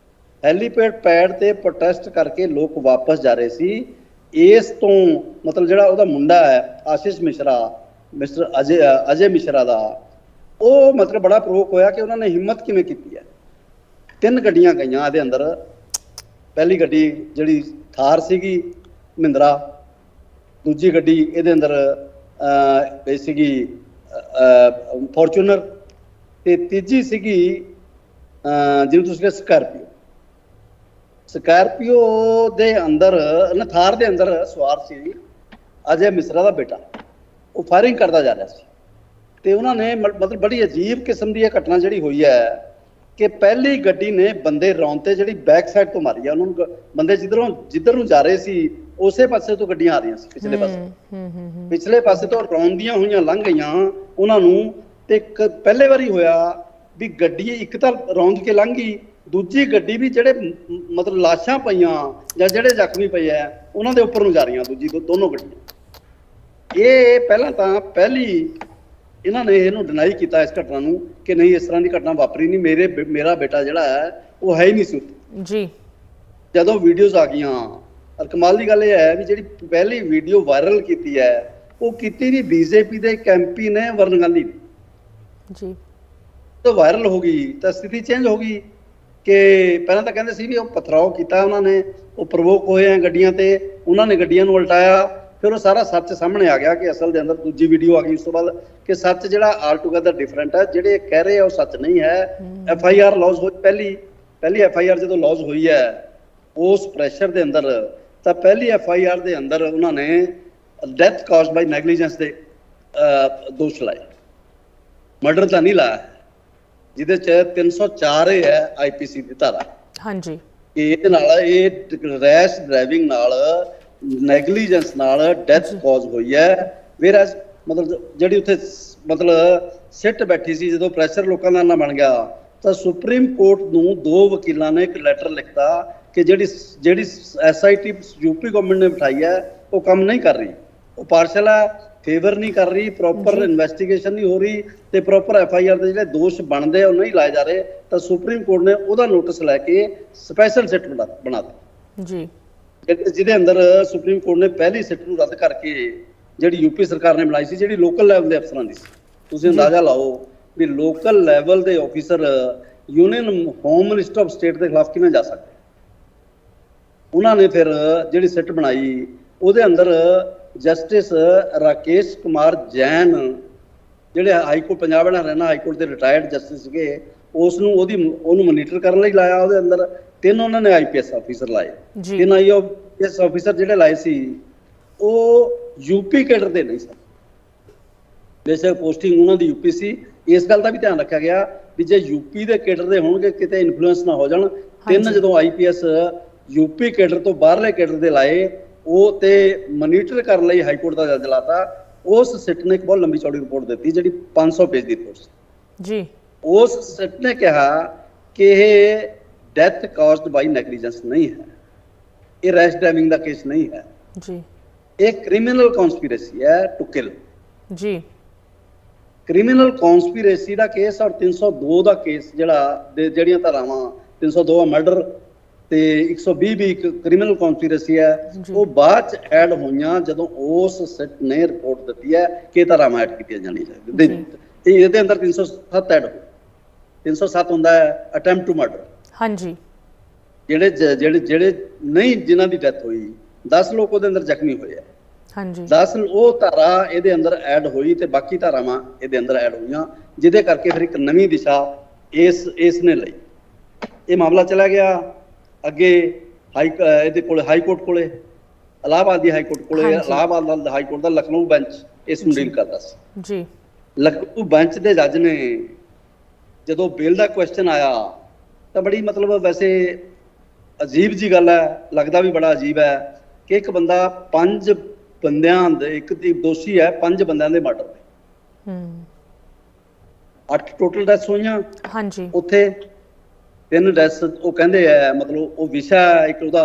ਹੈਲੀਪੈਡ ਤੇ ਪ੍ਰੋਟੈਸਟ ਕਰਕੇ ਲੋਕ ਵਾਪਸ ਜਾ ਰਹੇ ਸੀ। ਇਸ ਤੋਂ ਜਿਹੜਾ ਉਹਦਾ ਮੁੰਡਾ ਹੈ ਆਸ਼ੀਸ਼ ਮਿਸ਼ਰਾ, ਮਿਸਟਰ ਅਜੇ ਮਿਸ਼ਰਾ ਦਾ, ਉਹ ਬੜਾ ਪ੍ਰੋਵੋਕ ਹੋਇਆ ਕਿ ਉਹਨਾਂ ਨੇ ਹਿੰਮਤ ਕਿਵੇਂ ਕੀਤੀ ਹੈ। 3 ਗੱਡੀਆਂ ਗਈਆਂ ਇਹਦੇ ਅੰਦਰ। ਪਹਿਲੀ ਗੱਡੀ ਜਿਹੜੀ ਥਾਰ ਸੀਗੀ ਮਹਿੰਦਰਾ, ਦੂਜੀ ਗੱਡੀ ਇਹਦੇ ਅੰਦਰ ਗਈ ਸੀਗੀ ਫੋਰਚੂਨਰ, ਤੇ ਤੀਜੀ ਸੀਗੀ ਜਿਵੇਂ ਤੁਸੀਂ ਕਿਹਾ ਸਕਾਰਪੀਓ ਦੇ ਅੰਦਰ ਨਾ ਥਾਰ ਦੇ ਅੰਦਰ ਸਵਾਰ ਸੀ ਅਜੇ ਮਿਸਰਾ ਦਾ ਬੇਟਾ। ਉਹ ਫਾਇਰਿੰਗ ਕਰਦਾ ਜਾ ਰਿਹਾ ਸੀ ਤੇ ਉਹਨਾਂ ਨੇ ਮਤਲਬ ਬੜੀ ਅਜੀਬ ਕਿਸਮ ਦੀ ਇਹ ਘਟਨਾ ਜਿਹੜੀ ਹੋਈ ਹੈ ਕਿ ਪਹਿਲੀ ਗੱਡੀ ਨੇ ਬੰਦੇ ਰੌਂਦ ਤੇ ਜਿਹੜੀ ਬੈਕ ਸਾਈਡ ਤੋਂ ਮਾਰੀ ਆ। ਉਹਨਾਂ ਨੂੰ ਬੰਦੇ ਜਿੱਧਰ ਨੂੰ ਜਾ ਰਹੇ ਸੀ ਉਸੇ ਪਾਸੇ ਤੋਂ ਗੱਡੀਆਂ ਆ ਰਹੀਆਂ ਸੀ ਪਿਛਲੇ ਪਾਸੇ ਤੋਂ ਰੌਂਦੀਆਂ ਹੋਈਆਂ ਲੰਘ ਗਈਆਂ ਉਹਨਾਂ ਨੂੰ। ਤੇ ਪਹਿਲੇ ਵਾਰੀ ਹੋਇਆ ਵੀ ਗੱਡੀ ਇੱਕ ਤਾਂ ਰੌਂਦ ਕੇ ਲੰਘ ਗਈ, ਦੂਜੀ ਗੱਡੀ ਵੀ ਜਿਹੜੇ ਮਤਲਬ ਲਾਸ਼ਾਂ ਪਈਆਂ ਜਾਂ ਜਿਹੜੇ ਜ਼ਖਮੀ ਪਏ ਆ ਉਹਨਾਂ ਦੇ ਉੱਪਰ ਨੂੰ ਜਾ ਰਹੀਆਂ ਦੋਨੋਂ ਗੱਡੀਆਂ। ਇਹ ਪਹਿਲਾਂ ਤਾਂ ਇਹਨਾਂ ਨੇ ਇਹਨੂੰ ਡਿਨਾਈ ਕੀਤਾ ਇਸ ਘਟਨਾ ਨੂੰ ਕਿ ਨਹੀਂ ਇਸ ਤਰ੍ਹਾਂ ਦੀ ਘਟਨਾ ਵਾਪਰੀ ਨਹੀਂ, ਮੇਰਾ ਬੇਟਾ ਜਿਹੜਾ ਹੈ ਉਹ ਹੈ ਹੀ ਨਹੀਂ ਸੀ ਉੱਥੇ ਜੀ। ਜਦੋਂ ਵੀਡੀਓਜ਼ ਆ ਗਈਆਂ, ਔਰ ਕਮਾਲ ਦੀ ਗੱਲ ਇਹ ਹੈ ਵੀ ਜਿਹੜੀ ਪਹਿਲੀ ਵੀਡੀਓ ਵਾਇਰਲ ਕੀਤੀ ਹੈ ਉਹ ਕੀਤੀ ਵੀ ਬੀਜੇਪੀ ਦੇ ਇੱਕ ਐਮਪੀ ਨੇ ਵਰਨ ਗਾਂਧੀ ਨੇ ਜੀ। ਤਾਂ ਵਾਇਰਲ ਹੋ ਗਈ ਤਾਂ ਸਥਿਤੀ ਚੇਂਜ ਹੋ ਗਈ ਕਿ ਪਹਿਲਾਂ ਤਾਂ ਕਹਿੰਦੇ ਸੀ ਵੀ ਉਹ ਪਥਰਾਓ ਕੀਤਾ ਉਹਨਾਂ ਨੇ, ਉਹ ਪ੍ਰਵੋਕ ਹੋਏ ਆ ਗੱਡੀਆਂ ਤੇ, ਉਹਨਾਂ ਨੇ ਗੱਡੀਆਂ ਨੂੰ ਉਲਟਾਇਆ। ਫਿਰ ਉਹ ਸਾਰਾ ਸੱਚ ਸਾਹਮਣੇ ਆ ਗਿਆ ਕਿ ਅਸਲ ਦੇ ਅੰਦਰ ਦੂਜੀ ਵੀਡੀਓ ਆ ਗਈ ਉਸ ਤੋਂ ਬਾਅਦ ਕਿ ਸੱਚ ਜਿਹੜਾ ਆਲ ਟੂਗੇਦਰ ਡਿਫਰੈਂਟ ਹੈ। ਜਿਹੜੇ ਕਹਿ ਰਹੇ ਆ ਉਹ ਸੱਚ ਨਹੀਂ ਹੈ। FIR ਲੌਜ ਹੋਈ, ਪਹਿਲੀ FIR ਜਦੋਂ ਲੌਜ ਹੋਈ ਹੈ ਉਸ ਪ੍ਰੈਸ਼ਰ ਦੇ ਅੰਦਰ, ਤਾਂ ਪਹਿਲੀ FIR ਦੇ ਅੰਦਰ ਉਹਨਾਂ ਨੇ ਡੈਥ ਕਾਜ਼ਡ ਬਾਈ ਨੈਗਲੀਜੈਂਸ ਦੇ ਦੋਸ਼ ਲਾਏ, ਮਰਡਰ ਤਾਂ ਨਹੀਂ ਲਾਇਆ, ਜਿਹਦੇ ਚ 304 ਹੈ IPC ਦੀ ਧਾਰਾ ਹਾਂਜੀ ਕਿ ਇਹਦੇ ਨਾਲ ਇਹ ਰੈਸ਼ ਡਰਾਈਵਿੰਗ ਨਾਲ ਨੈਗਲੀਜੈਂਸ ਨਾਲ ਡੈਥ ਕਾਜ਼ ਹੋਈ ਹੈ। ਵੇਅਰਐਜ਼ ਮਤਲਬ ਜਿਹੜੀ ਉੱਥੇ ਮਤਲਬ ਸਿੱਟ ਬੈਠੀ ਸੀ, ਜਦੋਂ ਪ੍ਰੈਸ਼ਰ ਲੋਕਾਂ ਦਾ ਨਾ ਬਣ ਗਿਆ ਤਾਂ ਸੁਪਰੀਮ ਕੋਰਟ ਨੂੰ 2 ਵਕੀਲਾਂ ਨੇ ਇੱਕ ਲੈਟਰ ਲਿਖਤਾ ਕਿ ਜਿਹੜੀ SIT ਯੂਪੀ ਗਵਰਨਮੈਂਟ ਨੇ ਬਿਠਾਈ ਹੈ ਉਹ ਕੰਮ ਨਹੀਂ ਕਰ ਰਹੀ, ਉਹ ਪਾਰਸ਼ਲ ਹੈ, ਫੇਵਰ ਨਹੀਂ ਕਰ ਰਹੀ, ਪ੍ਰੋਪਰ ਇਨਵੈਸਟੀਗੇਸ਼ਨ ਨਹੀਂ ਹੋ ਰਹੀ ਤੇ ਪ੍ਰੋਪਰ FIR ਦੇ ਜਿਹੜੇ ਦੋਸ਼ ਬਣਦੇ ਆ ਉਹ ਨਹੀਂ ਲਾਏ ਜਾ ਰਹੇ। ਤਾਂ ਸੁਪਰੀਮ ਕੋਰਟ ਨੇ ਉਹਦਾ ਨੋਟਿਸ ਲੈ ਕੇ ਸਪੈਸ਼ਲ ਸਿੱਟ ਬਣਾ ਦਿੱਤੀ ਜੀ, ਜਿਹਦੇ ਅੰਦਰ ਸੁਪਰੀਮ ਕੋਰਟ ਨੇ ਪਹਿਲੀ ਸਿੱਟ ਨੂੰ ਰੱਦ ਕਰਕੇ ਜਿਹੜੀ ਯੂਪੀ ਸਰਕਾਰ ਨੇ ਬਣਾਈ ਸੀ, ਜਿਹੜੀ ਲੋਕਲ ਲੈਵਲ ਦੇ ਅਫਸਰਾਂ ਦੀ ਸੀ। ਤੁਸੀਂ ਅੰਦਾਜ਼ਾ ਲਾਓ ਵੀ ਲੋਕਲ ਲੈਵਲ ਦੇ officer union home minister of state ਦੇ ਖਿਲਾਫ ਕਿਵੇਂ ਜਾ ਸਕਦੇ। ਉਹਨਾਂ ਨੇ ਫਿਰ ਜਿਹੜੀ ਸਿੱਟ ਬਣਾਈ ਉਹਦੇ ਅੰਦਰ ਜਸਟਿਸ ਰਾਕੇਸ਼ ਕੁਮਾਰ ਜੈਨ ਜਿਹੜੇ ਹਾਈਕੋਰਟ ਪੰਜਾਬ ਹਰਿਆਣਾ ਹਾਈਕੋਰਟ ਦੇ ਰਿਟਾਇਰਡ ਜਸਟਿਸ ਸੀਗੇ, ਉਹਨੂੰ ਮੋਨੀਟਰ ਕਰਨ ਲਈ ਲਾਇਆ। ਉਹਦੇ ਅੰਦਰ 3 ਉਹਨਾਂ ਨੇ IPS ਆਫੀਸਰ ਲਾਏ। 3 IPS ਆਫੀਸਰ ਜਿਹੜੇ ਲਾਏ ਸੀ ਉਹ ਯੂਪੀ ਕੇਡਰ ਦੇ ਨਹੀਂ ਸਨ, ਬੇਸ਼ੱਕ ਪੋਸਟਿੰਗ ਉਹਨਾਂ ਦੀ ਯੂਪੀ ਸੀ। ਇਸ ਗੱਲ ਦਾ ਵੀ ਧਿਆਨ ਰੱਖਿਆ ਗਿਆ ਵੀ ਜੇ ਯੂਪੀ ਦੇ ਕੇਡਰ ਦੇ ਹੋਣਗੇ ਕਿਤੇ ਇਨਫਲੂਐਂਸ ਨਾ ਹੋ ਜਾਣ। 3 ਜਦੋਂ IPS ਯੂਪੀ ਕੇਡਰ ਤੋਂ ਬਾਹਰਲੇ ਕੇਡਰ ਦੇ ਲਾਏ ਉਹ ਤੇ ਮੋਨੀਟਰ ਕਰਨ ਲਈ ਹਾਈਕੋਰਟ ਦਾ ਜੱਜ ਲਾਤਾ। ਉਸ ਸਿੱਟ ਨੇ ਇੱਕ ਬਹੁਤ ਲੰਬੀ ਚੌੜੀ ਰਿਪੋਰਟ ਦਿੱਤੀ ਜਿਹੜੀ 500 ਪੇਜ ਦੀ ਰਿਪੋਰਟ ਸੀ ਜੀ। ਉਸ ਸਿੱਟ ਨੇ ਕਿਹਾ ਕਿ ਇਹ ਡੈਥ ਕਾਜ਼ਡ ਬਾਈ ਨੈਗਲੀਜੈਂਸ ਨਹੀਂ ਹੈ, ਇਹ ਰੈਸ਼ ਡਰਾਈਵਿੰਗ ਦਾ ਕੇਸ ਨਹੀਂ ਹੈ ਜੀ, ਇਹ ਕ੍ਰਿਮੀਨਲ ਕਨਸਪੀਰੇਸੀ ਹੈ ਟੂ ਕਿਲ ਜੀ। ਕ੍ਰਿਮੀਨਲ ਕਨਸਪੀਰੇਸੀ ਦਾ ਕੇਸ ਔਰ 302 ਦਾ ਕੇਸ ਜਿਹੜੀਆਂ ਧਾਰਾਵਾਂ 302 ਮਰਡਰ ਤੇ 120 ਵੀ ਇੱਕ ਕ੍ਰਿਮੀਨਲ ਕਨਸਪੀਰੇਸੀ ਹੈ, ਉਹ ਬਾਅਦ ਚ ਐਡ ਹੋਈਆਂ ਜਦੋਂ ਉਸ ਸਿੱਟ ਨੇ ਰਿਪੋਰਟ ਦਿੱਤੀ ਹੈ ਕਿ ਧਾਰਾਵਾਂ ਐਡ ਕੀਤੀਆਂ ਜਾਣੀਆਂ ਚਾਹੀਦੀਆਂ। ਇਹਦੇ ਅੰਦਰ 307 ਐਡ ਹੋਏ। 307 ਹੁੰਦਾ ਹੈ ਅਟੈਂਪਟ ਟੂ ਮਰਡਰ ਹਾਂਜੀ, ਜਿਹੜੇ ਨਹੀਂ ਜਿਨ੍ਹਾਂ ਦੀ ਡੈਥ ਹੋਈ, 10 ਲੋਕ ਉਹਦੇ ਅੰਦਰ ਜ਼ਖਮੀ ਹੋਏ ਆ ਹਾਂਜੀ, 10 ਉਹ ਧਾਰਾ ਇਹਦੇ ਅੰਦਰ ਐਡ ਹੋਈ ਤੇ ਬਾਕੀ ਧਾਰਾਵਾਂ ਇਹਦੇ ਅੰਦਰ ਐਡ ਹੋਈਆਂ, ਜਿਹਦੇ ਕਰਕੇ ਫਿਰ ਇੱਕ ਨਵੀਂ ਦਿਸ਼ਾ ਇਸ ਨੇ ਲਈ। ਇਹ ਮਾਮਲਾ ਚਲਾ ਗਿਆ ਅੱਗੇ ਇਹਦੇ ਕੋਲ ਹਾਈ ਕੋਰਟ ਕੋਲੇ, ਇਲਾਹਾਬਾਦ ਦੀ ਹਾਈ ਕੋਰਟ ਕੋਲੇ। ਇਲਾਹਾਬਾਦ ਹਾਈ ਕੋਰਟ ਦਾ ਲਖਨਊ ਬੈਂਚ ਇਸ ਨੂੰ ਡੀਲ ਕਰਦਾ ਸੀ ਜੀ। ਲਖਨਊ ਬੈਂਚ ਦੇ ਜੱਜ ਨੇ ਜਦੋਂ ਬੇਲ ਦਾ ਕੁਐਸਚਨ ਆਇਆ ਤਾਂ ਬੜੀ ਮਤਲਬ ਵੈਸੇ ਅਜੀਬ ਜੀ ਗੱਲ ਹੈ, ਲੱਗਦਾ ਵੀ ਬੜਾ ਅਜੀਬ ਹੈ ਕਿ ਇੱਕ ਬੰਦਾ 5 ਬੰਦਿਆਂ ਦੇ ਇੱਕ ਦੋਸ਼ੀ ਹੈ 5 ਬੰਦਿਆਂ ਦੇ ਮਰਡਰ ਦੇ 8 ਟੋਟਲ ਡੈਥਸ ਹੋਈਆਂ ਹਾਂਜੀ। ਉੱਥੇ 3 ਡੈਥਸ ਉਹ ਕਹਿੰਦੇ ਆ ਮਤਲਬ ਉਹ ਵਿਸ਼ਾ ਇੱਕ ਉਹਦਾ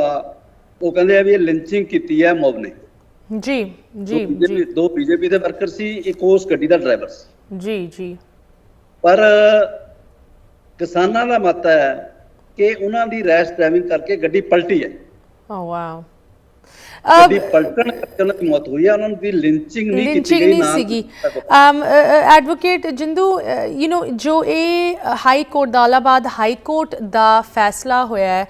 ਉਹ ਕਹਿੰਦੇ ਆ ਵੀ ਇਹ ਲਿੰਚਿੰਗ ਕੀਤੀ ਹੈ ਮੌਬ ਨੇ ਜੀ ਜੀ। 2 BJP ਦੇ ਵਰਕਰ ਸੀ, ਇੱਕ ਉਸ ਗੱਡੀ ਦਾ ਡਰਾਈਵਰ ਸੀ ਜੀ ਜੀ। ਪਰ ਕਿਸਾਨਾਂ ਦਾ ਮਤ ਹੈ ਕਿ ਉਹਨਾਂ ਦੀ ਰੈਸ਼ ਡਰਾਈਵਿੰਗ ਕਰਕੇ ਗੱਡੀ ਪਲਟੀ ਹੈ। ਓ ਵਾਓ ਗੱਡੀ ਪਲਟਣ ਕਰਕੇ ਉਹਨਾਂ ਦੀ ਮੌਤ ਹੋਈ ਹੈ, ਉਹਨਾਂ ਦੀ ਲਿੰਚਿੰਗ ਨਹੀਂ ਕੀਤੀ ਲਿੰਚਿੰਗ ਗਈ ਨਹੀਂ ਨਾ। ਸੀਗੀ। ਐਡਵੋਕੇਟ ਜਿੰਦੂ, ਜੋ ਇਹ ਹਾਈ ਕੋਰਟ ਦਾ ਇਲਾਹਾਬਾਦ ਹਾਈ ਕੋਰਟ ਦਾ ਫੈਸਲਾ ਹੋਇਆ ਹੈ,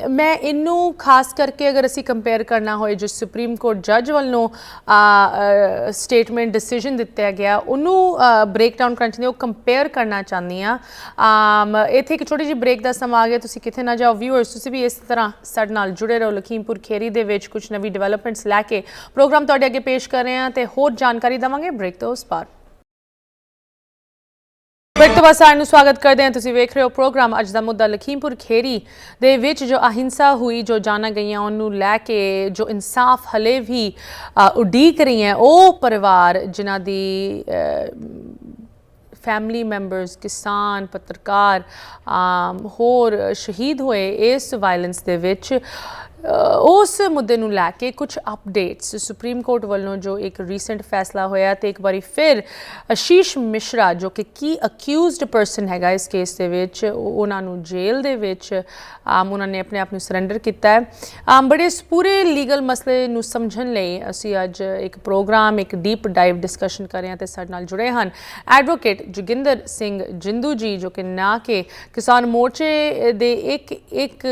ਮੈਂ ਇਹਨੂੰ ਖਾਸ ਕਰਕੇ ਅਗਰ ਅਸੀਂ ਕੰਪੇਅਰ ਕਰਨਾ ਹੋਏ ਜੋ ਸੁਪਰੀਮ ਕੋਰਟ ਜੱਜ ਵੱਲੋਂ ਸਟੇਟਮੈਂਟ ਡਿਸੀਜਨ ਦਿੱਤਾ ਗਿਆ ਉਹਨੂੰ ਬ੍ਰੇਕ ਡਾਊਨ ਕਰਨ ਚਾਹੁੰਦੀ, ਉਹ ਕੰਪੇਅਰ ਕਰਨਾ ਚਾਹੁੰਦੀ ਹਾਂ। ਇੱਥੇ ਇੱਕ ਛੋਟੀ ਜਿਹੀ ਬ੍ਰੇਕ ਦਾ ਸਮਾਂ ਆ ਗਿਆ, ਤੁਸੀਂ ਕਿਤੇ ਨਾ ਜਾਓ। ਵਿਊਅਰਸ, ਤੁਸੀਂ ਵੀ ਇਸ ਤਰ੍ਹਾਂ ਸਾਡੇ ਨਾਲ ਜੁੜੇ ਰਹੋ। ਲਖੀਮਪੁਰ ਖੇਰੀ ਦੇ ਵਿੱਚ ਕੁਝ ਨਵੀਂ ਡਿਵੈਲਪਮੈਂਟਸ ਲੈ ਕੇ ਪ੍ਰੋਗਰਾਮ ਤੁਹਾਡੇ ਅੱਗੇ ਪੇਸ਼ ਕਰ ਰਹੇ ਹਾਂ ਤੇ ਹੋਰ ਜਾਣਕਾਰੀ ਦੇਵਾਂਗੇ ਬ੍ਰੇਕ ਤੋਂ ਉਸ ਪਾਰ। ਬ੍ਰੇਕ ਤੋਂ ਬਾਅਦ ਸਾਰਿਆਂ ਨੂੰ ਸਵਾਗਤ ਕਰਦੇ ਹਾਂ। ਤੁਸੀਂ ਵੇਖ ਰਹੇ ਹੋ ਪ੍ਰੋਗਰਾਮ ਅੱਜ ਦਾ ਮੁੱਦਾ। ਲਖੀਮਪੁਰ ਖੇਰੀ ਦੇ ਵਿੱਚ ਜੋ ਅਹਿੰਸਾ ਹੋਈ, ਜੋ ਜਾਨਾਂ ਗਈਆਂ, ਉਹਨੂੰ ਲੈ ਕੇ ਜੋ ਇਨਸਾਫ ਹਲੇ ਵੀ ਉਡੀਕ ਰਹੀ ਹੈ ਉਹ ਪਰਿਵਾਰ ਜਿਨ੍ਹਾਂ ਦੀ ਫੈਮਿਲੀ ਮੈਂਬਰਸ, ਕਿਸਾਨ, ਪੱਤਰਕਾਰ ਹੋਰ ਸ਼ਹੀਦ ਹੋਏ ਇਸ ਵਾਇਲੈਂਸ ਦੇ ਵਿੱਚ, ਉਸ ਮੁੱਦੇ ਨੂੰ ਲੈ ਕੇ ਕੁਝ ਅਪਡੇਟਸ। ਸੁਪਰੀਮ ਕੋਰਟ ਵੱਲੋਂ ਜੋ ਇੱਕ ਰੀਸੈਂਟ ਫੈਸਲਾ ਹੋਇਆ ਤੇ ਇੱਕ ਵਾਰੀ ਫਿਰ ਆਸ਼ੀਸ਼ ਮਿਸ਼ਰਾ ਜੋ ਕਿ ਕੀ ਅਕਿਊਜ਼ਡ ਪਰਸਨ ਹੈਗਾ ਇਸ ਕੇਸ ਦੇ ਵਿੱਚ, ਉਹਨਾਂ ਨੂੰ ਜੇਲ੍ਹ ਦੇ ਵਿੱਚ ਉਹਨਾਂ ਨੇ ਆਪਣੇ ਆਪ ਨੂੰ ਸਰੈਂਡਰ ਕੀਤਾ ਹੈ। ਬੜੇ ਇਸ ਪੂਰੇ ਲੀਗਲ ਮਸਲੇ ਨੂੰ ਸਮਝਣ ਲਈ ਅਸੀਂ ਅੱਜ ਇੱਕ ਪ੍ਰੋਗਰਾਮ, ਇੱਕ ਡੀਪ ਡਾਈਵ ਡਿਸਕਸ਼ਨ ਕਰ ਰਹੇ ਹਾਂ ਤੇ ਸਾਡੇ ਨਾਲ ਜੁੜੇ ਹਨ ਐਡਵੋਕੇਟ ਜੋਗਿੰਦਰ ਸਿੰਘ ਜਿੰਦੂ ਜੀ, ਜੋ ਕਿ ਨਾ ਕਿ ਕਿਸਾਨ ਮੋਰਚੇ ਦੇ ਇੱਕ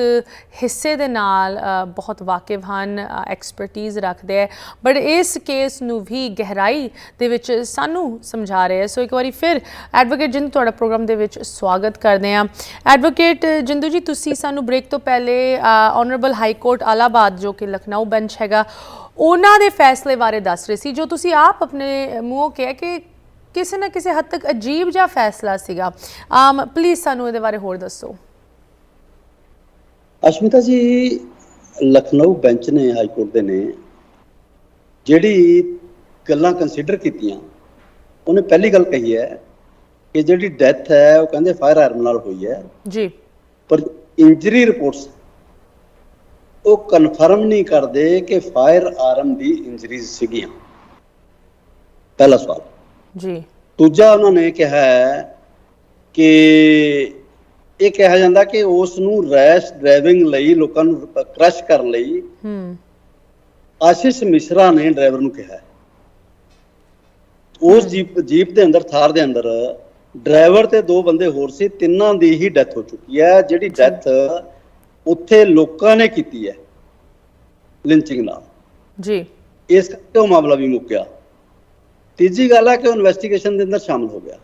ਹਿੱਸੇ ਦੇ ਨਾਲ ਬਹੁਤ ਵਾਕਿਫ ਹਨ, ਐਕਸਪਰਟੀਜ਼ ਰੱਖਦੇ ਹੈ, ਬਟ ਇਸ ਕੇਸ ਨੂੰ ਵੀ ਗਹਿਰਾਈ ਦੇ ਵਿੱਚ ਸਾਨੂੰ ਸਮਝਾ ਰਹੇ ਹੈ। ਸੋ ਇੱਕ ਵਾਰੀ ਫਿਰ ਐਡਵੋਕੇਟ ਜਿੰਦੂ, ਤੁਹਾਡਾ ਪ੍ਰੋਗਰਾਮ ਦੇ ਵਿੱਚ ਸਵਾਗਤ ਕਰਦੇ ਹਾਂ। ਐਡਵੋਕੇਟ ਜਿੰਦੂ ਜੀ, ਤੁਸੀਂ ਸਾਨੂੰ ਬ੍ਰੇਕ ਤੋਂ ਪਹਿਲੇ ਆਨਰੇਬਲ ਹਾਈ ਕੋਰਟ ਇਲਾਹਾਬਾਦ ਜੋ ਕਿ ਲਖਨਊ ਬੈਂਚ ਹੈਗਾ ਉਹਨਾਂ ਦੇ ਫੈਸਲੇ ਬਾਰੇ ਦੱਸ ਰਹੇ ਸੀ, ਜੋ ਤੁਸੀਂ ਆਪ ਆਪਣੇ ਮੂੰਹੋਂ ਕਿਹਾ ਕਿ ਕਿਸੇ ਨਾ ਕਿਸੇ ਹੱਦ ਤੱਕ ਅਜੀਬ ਜਿਹਾ ਫੈਸਲਾ ਸੀਗਾ। ਪਲੀਜ਼ ਸਾਨੂੰ ਇਹਦੇ ਬਾਰੇ ਹੋਰ ਦੱਸੋ। ਅਸ਼ਮਿਤਾ ਜੀ, ਲਖਨਊ ਬੈਂਚ ਨੇ, ਹਾਈ ਕੋਰਟ ਦੇ ਨੇ ਜਿਹੜੀ ਗੱਲਾਂ ਕੰਸੀਡਰ ਕੀਤੀਆਂ, ਉਹਨੇ ਪਹਿਲੀ ਗੱਲ ਕਹੀ ਹੈ ਕਿ ਜਿਹੜੀ ਡੈਥ ਹੈ ਉਹ ਕਹਿੰਦੇ ਫਾਇਰ ਆਰਮ ਨਾਲ ਹੋਈ ਹੈ ਜੀ, ਪਰ ਇੰਜਰੀ ਰਿਪੋਰਟਸ ਉਹ ਕਨਫਰਮ ਨਹੀਂ ਕਰਦੇ ਕਿ ਫਾਇਰ ਆਰਮ ਦੀ ਇੰਜਰੀਜ਼ ਸੀਗੀਆਂ। ਪਹਿਲਾ ਸਵਾਲ ਜੀ। ਦੂਜਾ, ਉਹਨਾਂ ਨੇ ਕਿਹਾ ਕਿ ਇਹ ਕਿਹਾ ਜਾਂਦਾ ਕਿ ਉਸ ਨੂੰ ਰੈਸ਼ ਡਰਾਈਵਿੰਗ ਲਈ, ਲੋਕਾਂ ਨੂੰ ਕ੍ਰਸ਼ ਕਰਨ ਲਈ ਆਸ਼ੀਸ਼ ਮਿਸ਼ਰਾ ਨੇ ਡਰਾਈਵਰ ਨੂੰ ਕਿਹਾ। ਉਸ ਜੀਪ ਦੇ ਅੰਦਰ, ਥਾਰ ਦੇ ਅੰਦਰ ਡਰਾਈਵਰ ਤੇ ਦੋ ਬੰਦੇ ਹੋਰ ਸੀ, ਤਿੰਨਾਂ ਦੀ ਹੀ ਡੈਥ ਹੋ ਚੁੱਕੀ ਹੈ। ਜਿਹੜੀ ਡੈਥ ਉੱਥੇ ਲੋਕਾਂ ਨੇ ਕੀਤੀ ਹੈ ਲਿੰਚਿੰਗ ਨਾਲ ਜੀ, ਇਸ ਕਰਕੇ ਉਹ ਮਾਮਲਾ ਵੀ ਮੁੱਕਿਆ। ਤੀਜੀ ਗੱਲ ਹੈ ਕਿ ਉਹ ਇਨਵੈਸਟੀਗੇਸ਼ਨ ਦੇ ਅੰਦਰ ਸ਼ਾਮਲ ਹੋ ਗਿਆ।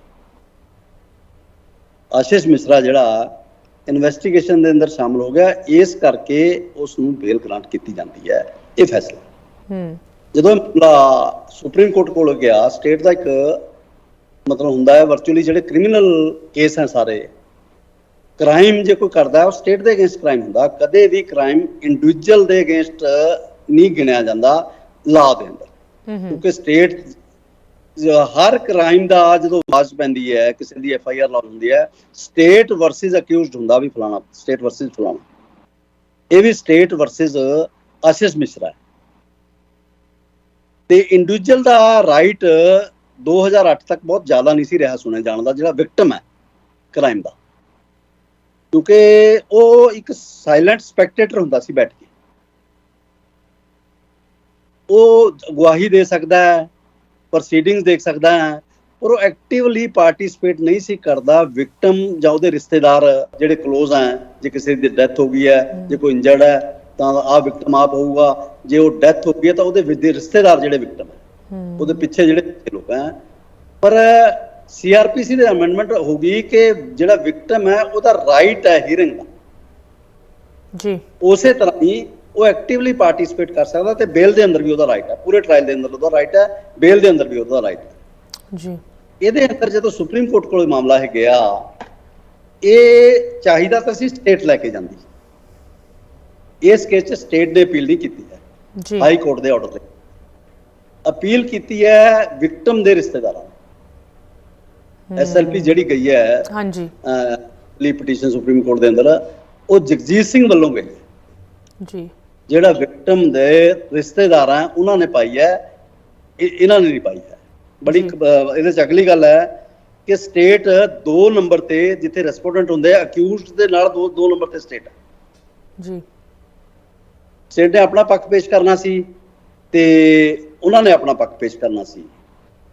ਆਸ਼ੀਸ਼ ਮਿਸ਼ਰਾ ਜਿਹੜਾ ਇਨਵੈਸਟੀਗੇਸ਼ਨ ਦੇ ਅੰਦਰ ਸ਼ਾਮਲ ਹੋ ਗਿਆ, ਇਸ ਕਰਕੇ ਉਸ ਨੂੰ ਬੇਲ ਗ੍ਰਾਂਟ ਕੀਤੀ ਜਾਂਦੀ ਹੈ। ਇਹ ਫੈਸਲਾ ਜਦੋਂ ਸੁਪਰੀਮ ਕੋਰਟ ਕੋਲ ਗਿਆ, ਸਟੇਟ ਦਾ ਇੱਕ ਮਤਲਬ ਹੁੰਦਾ ਹੈ ਵਰਚੁਅਲੀ ਜਿਹੜੇ ਕ੍ਰਿਮੀਨਲ ਕੇਸ ਹੈ ਸਾਰੇ, ਕ੍ਰਾਈਮ ਜੇ ਕੋਈ ਕਰਦਾ ਉਹ ਸਟੇਟ ਦੇ ਅਗੇਂਸਟ ਕ੍ਰਾਈਮ ਹੁੰਦਾ, ਕਦੇ ਵੀ ਕ੍ਰਾਈਮ ਇੰਡੀਵਿਜੂਅਲ ਦੇ ਅਗੇਂਸਟ ਨਹੀਂ ਗਿਣਿਆ ਜਾਂਦਾ ਲਾਅ ਦੇ ਅੰਦਰ, ਕਿਉਂਕਿ ਸਟੇਟ ਹਰ ਕ੍ਰਾਈਮ ਦਾ ਜਦੋਂ ਆਵਾਜ਼ ਪੈਂਦੀ ਹੈ, ਕਿਸੇ ਦੀ FIR ਲਾਉ ਹੁੰਦੀ ਹੈ, ਸਟੇਟ ਵਰਸਿਸ ਅਕਿਊਜ਼ਡ ਹੁੰਦਾ ਵੀ ਫਲਾਣਾ, ਸਟੇਟ ਵਰਸਿਸ ਫਲਾਣਾ। ਇਹ ਵੀ ਸਟੇਟ ਵਰਸਿਸ ਆਸ਼ੀਸ਼ ਮਿਸ਼ਰਾ ਹੈ। ਤੇ ਇੰਡੀਵਿਜੂਅਲ ਦਾ ਰਾਈਟ 2008 ਤੱਕ ਬਹੁਤ ਜ਼ਿਆਦਾ ਨਹੀਂ ਸੀ ਰਿਹਾ ਸੁਣਿਆ ਜਾਣ ਦਾ, ਜਿਹੜਾ ਵਿਕਟਮ ਹੈ ਕ੍ਰਾਈਮ ਦਾ, ਕਿਉਂਕਿ ਉਹ ਇੱਕ ਸਾਇਲੈਂਟ ਸਪੈਕਟੇਟਰ ਹੁੰਦਾ ਸੀ, ਬੈਠ ਕੇ ਉਹ ਗਵਾਹੀ ਦੇ ਸਕਦਾ ਹੈ, ਪ੍ਰੋਸੀਡਿੰਗਸ ਦੇਖ ਸਕਦਾ ਹੈ, ਪਰ ਉਹ ਐਕਟਿਵਲੀ ਪਾਰਟਿਸਿਪੇਟ ਨਹੀਂ ਸੀ ਕਰਦਾ। ਵਿਕਟਮ ਜਾਂ ਉਹਦੇ ਰਿਸ਼ਤੇਦਾਰ ਜਿਹੜੇ ਕਲੋਜ਼ ਹੈ, ਜੇ ਕਿਸੇ ਦੀ ਡੈਥ ਹੋ ਗਈ ਹੈ, ਜੇ ਕੋਈ ਇੰਜਰਡ ਹੈ ਤਾਂ ਆਹ ਵਿਕਟਮ ਆਪ ਹੋਊਗਾ, ਜੇ ਉਹ ਡੈਥ ਹੋ ਗਈ ਹੈ ਤਾਂ ਉਹਦੇ ਰਿਸ਼ਤੇਦਾਰ ਜਿਹੜੇ ਵਿਕਟਮ ਹੈ, ਉਹਦੇ ਪਿੱਛੇ ਜਿਹੜੇ ਲੋਕ ਹੈ। ਪਰ CRPC ਦੇ ਅਮੈਂਡਮੈਂਟ ਹੋ ਗਈ ਕਿ ਜਿਹੜਾ ਵਿਕਟਮ ਹੈ ਉਹਦਾ ਰਾਈਟ ਹੈ ਹੀਅਰਿੰਗ ਦਾ ਜੀ, ਉਸੇ ਤਰ੍ਹਾਂ ਹੀ ਉਹ ਐਕਟਿਵਲੀ ਪਾਰਟਿਸਿਪੇਟ ਕਰ ਸਕਦਾ ਤੇ ਬੇਲ ਦੇ ਅੰਦਰ ਵੀ ਉਹਦਾ ਰਾਈਟ ਹੈ, ਪੂਰੇ ਟ੍ਰਾਇਲ ਦੇ ਅੰਦਰ ਉਹਦਾ ਰਾਈਟ ਹੈ, ਬੇਲ ਦੇ ਅੰਦਰ ਵੀ ਉਹਦਾ ਰਾਈਟ ਹੈ ਜੀ। ਇਹਦੇ ਅੰਦਰ ਜਦੋਂ ਸੁਪਰੀਮ ਕੋਰਟ ਕੋਲ ਮਾਮਲਾ ਹੈ ਗਿਆ, ਇਹ ਚਾਹੀਦਾ ਤਾਂ ਸੀ ਸਟੇਟ ਲੈ ਕੇ ਜਾਂਦੀ, ਇਸ ਕੇਸ 'ਚ ਸਟੇਟ ਨੇ ਅਪੀਲ ਨਹੀਂ ਕੀਤੀ ਹੈ ਹਾਈ ਕੋਰਟ ਦੇ ਆਰਡਰ ਤੇ, ਅਪੀਲ ਕੀਤੀ ਹੈ ਵਿਕਟਮ ਦੇ ਰਿਸ਼ਤੇਦਾਰਾਂ ਨੇ। SLP ਜਿਹੜੀ ਗਈ ਹੈ ਹਾਂਜੀ ਲਈ ਪਟੀਸ਼ਨ ਸੁਪਰੀਮ ਕੋਰਟ ਦੇ ਅੰਦਰ, ਉਹ ਜਗਜੀਤ ਸਿੰਘ ਵੱਲੋਂ ਗਈ ਜੀ, ਜਿਹੜਾ ਵਿਕਟਮ ਦੇ ਰਿਸ਼ਤੇਦਾਰ ਹੈ ਉਹਨਾਂ ਨੇ ਪਾਈ ਹੈ, ਇਹਨਾਂ ਨੇ ਨਹੀਂ ਪਾਈ ਹੈ। ਬੜੀ ਇਹਦੇ 'ਚ ਅਗਲੀ ਗੱਲ ਹੈ ਕਿ ਸਟੇਟ 2 ਨੰਬਰ ਤੇ, ਜਿੱਥੇ ਰੈਸਪੋਂਡੈਂਟ ਹੁੰਦੇ ਆ ਅਕਿਊਜ਼ਡ ਦੇ ਨਾਲ 2 ਨੰਬਰ ਤੇ ਸਟੇਟ ਹੈ ਜੀ। ਸਟੇਟ ਨੇ ਆਪਣਾ ਪੱਖ ਪੇਸ਼ ਕਰਨਾ ਸੀ ਤੇ ਉਹਨਾਂ ਨੇ ਆਪਣਾ ਪੱਖ ਪੇਸ਼ ਕਰਨਾ ਸੀ।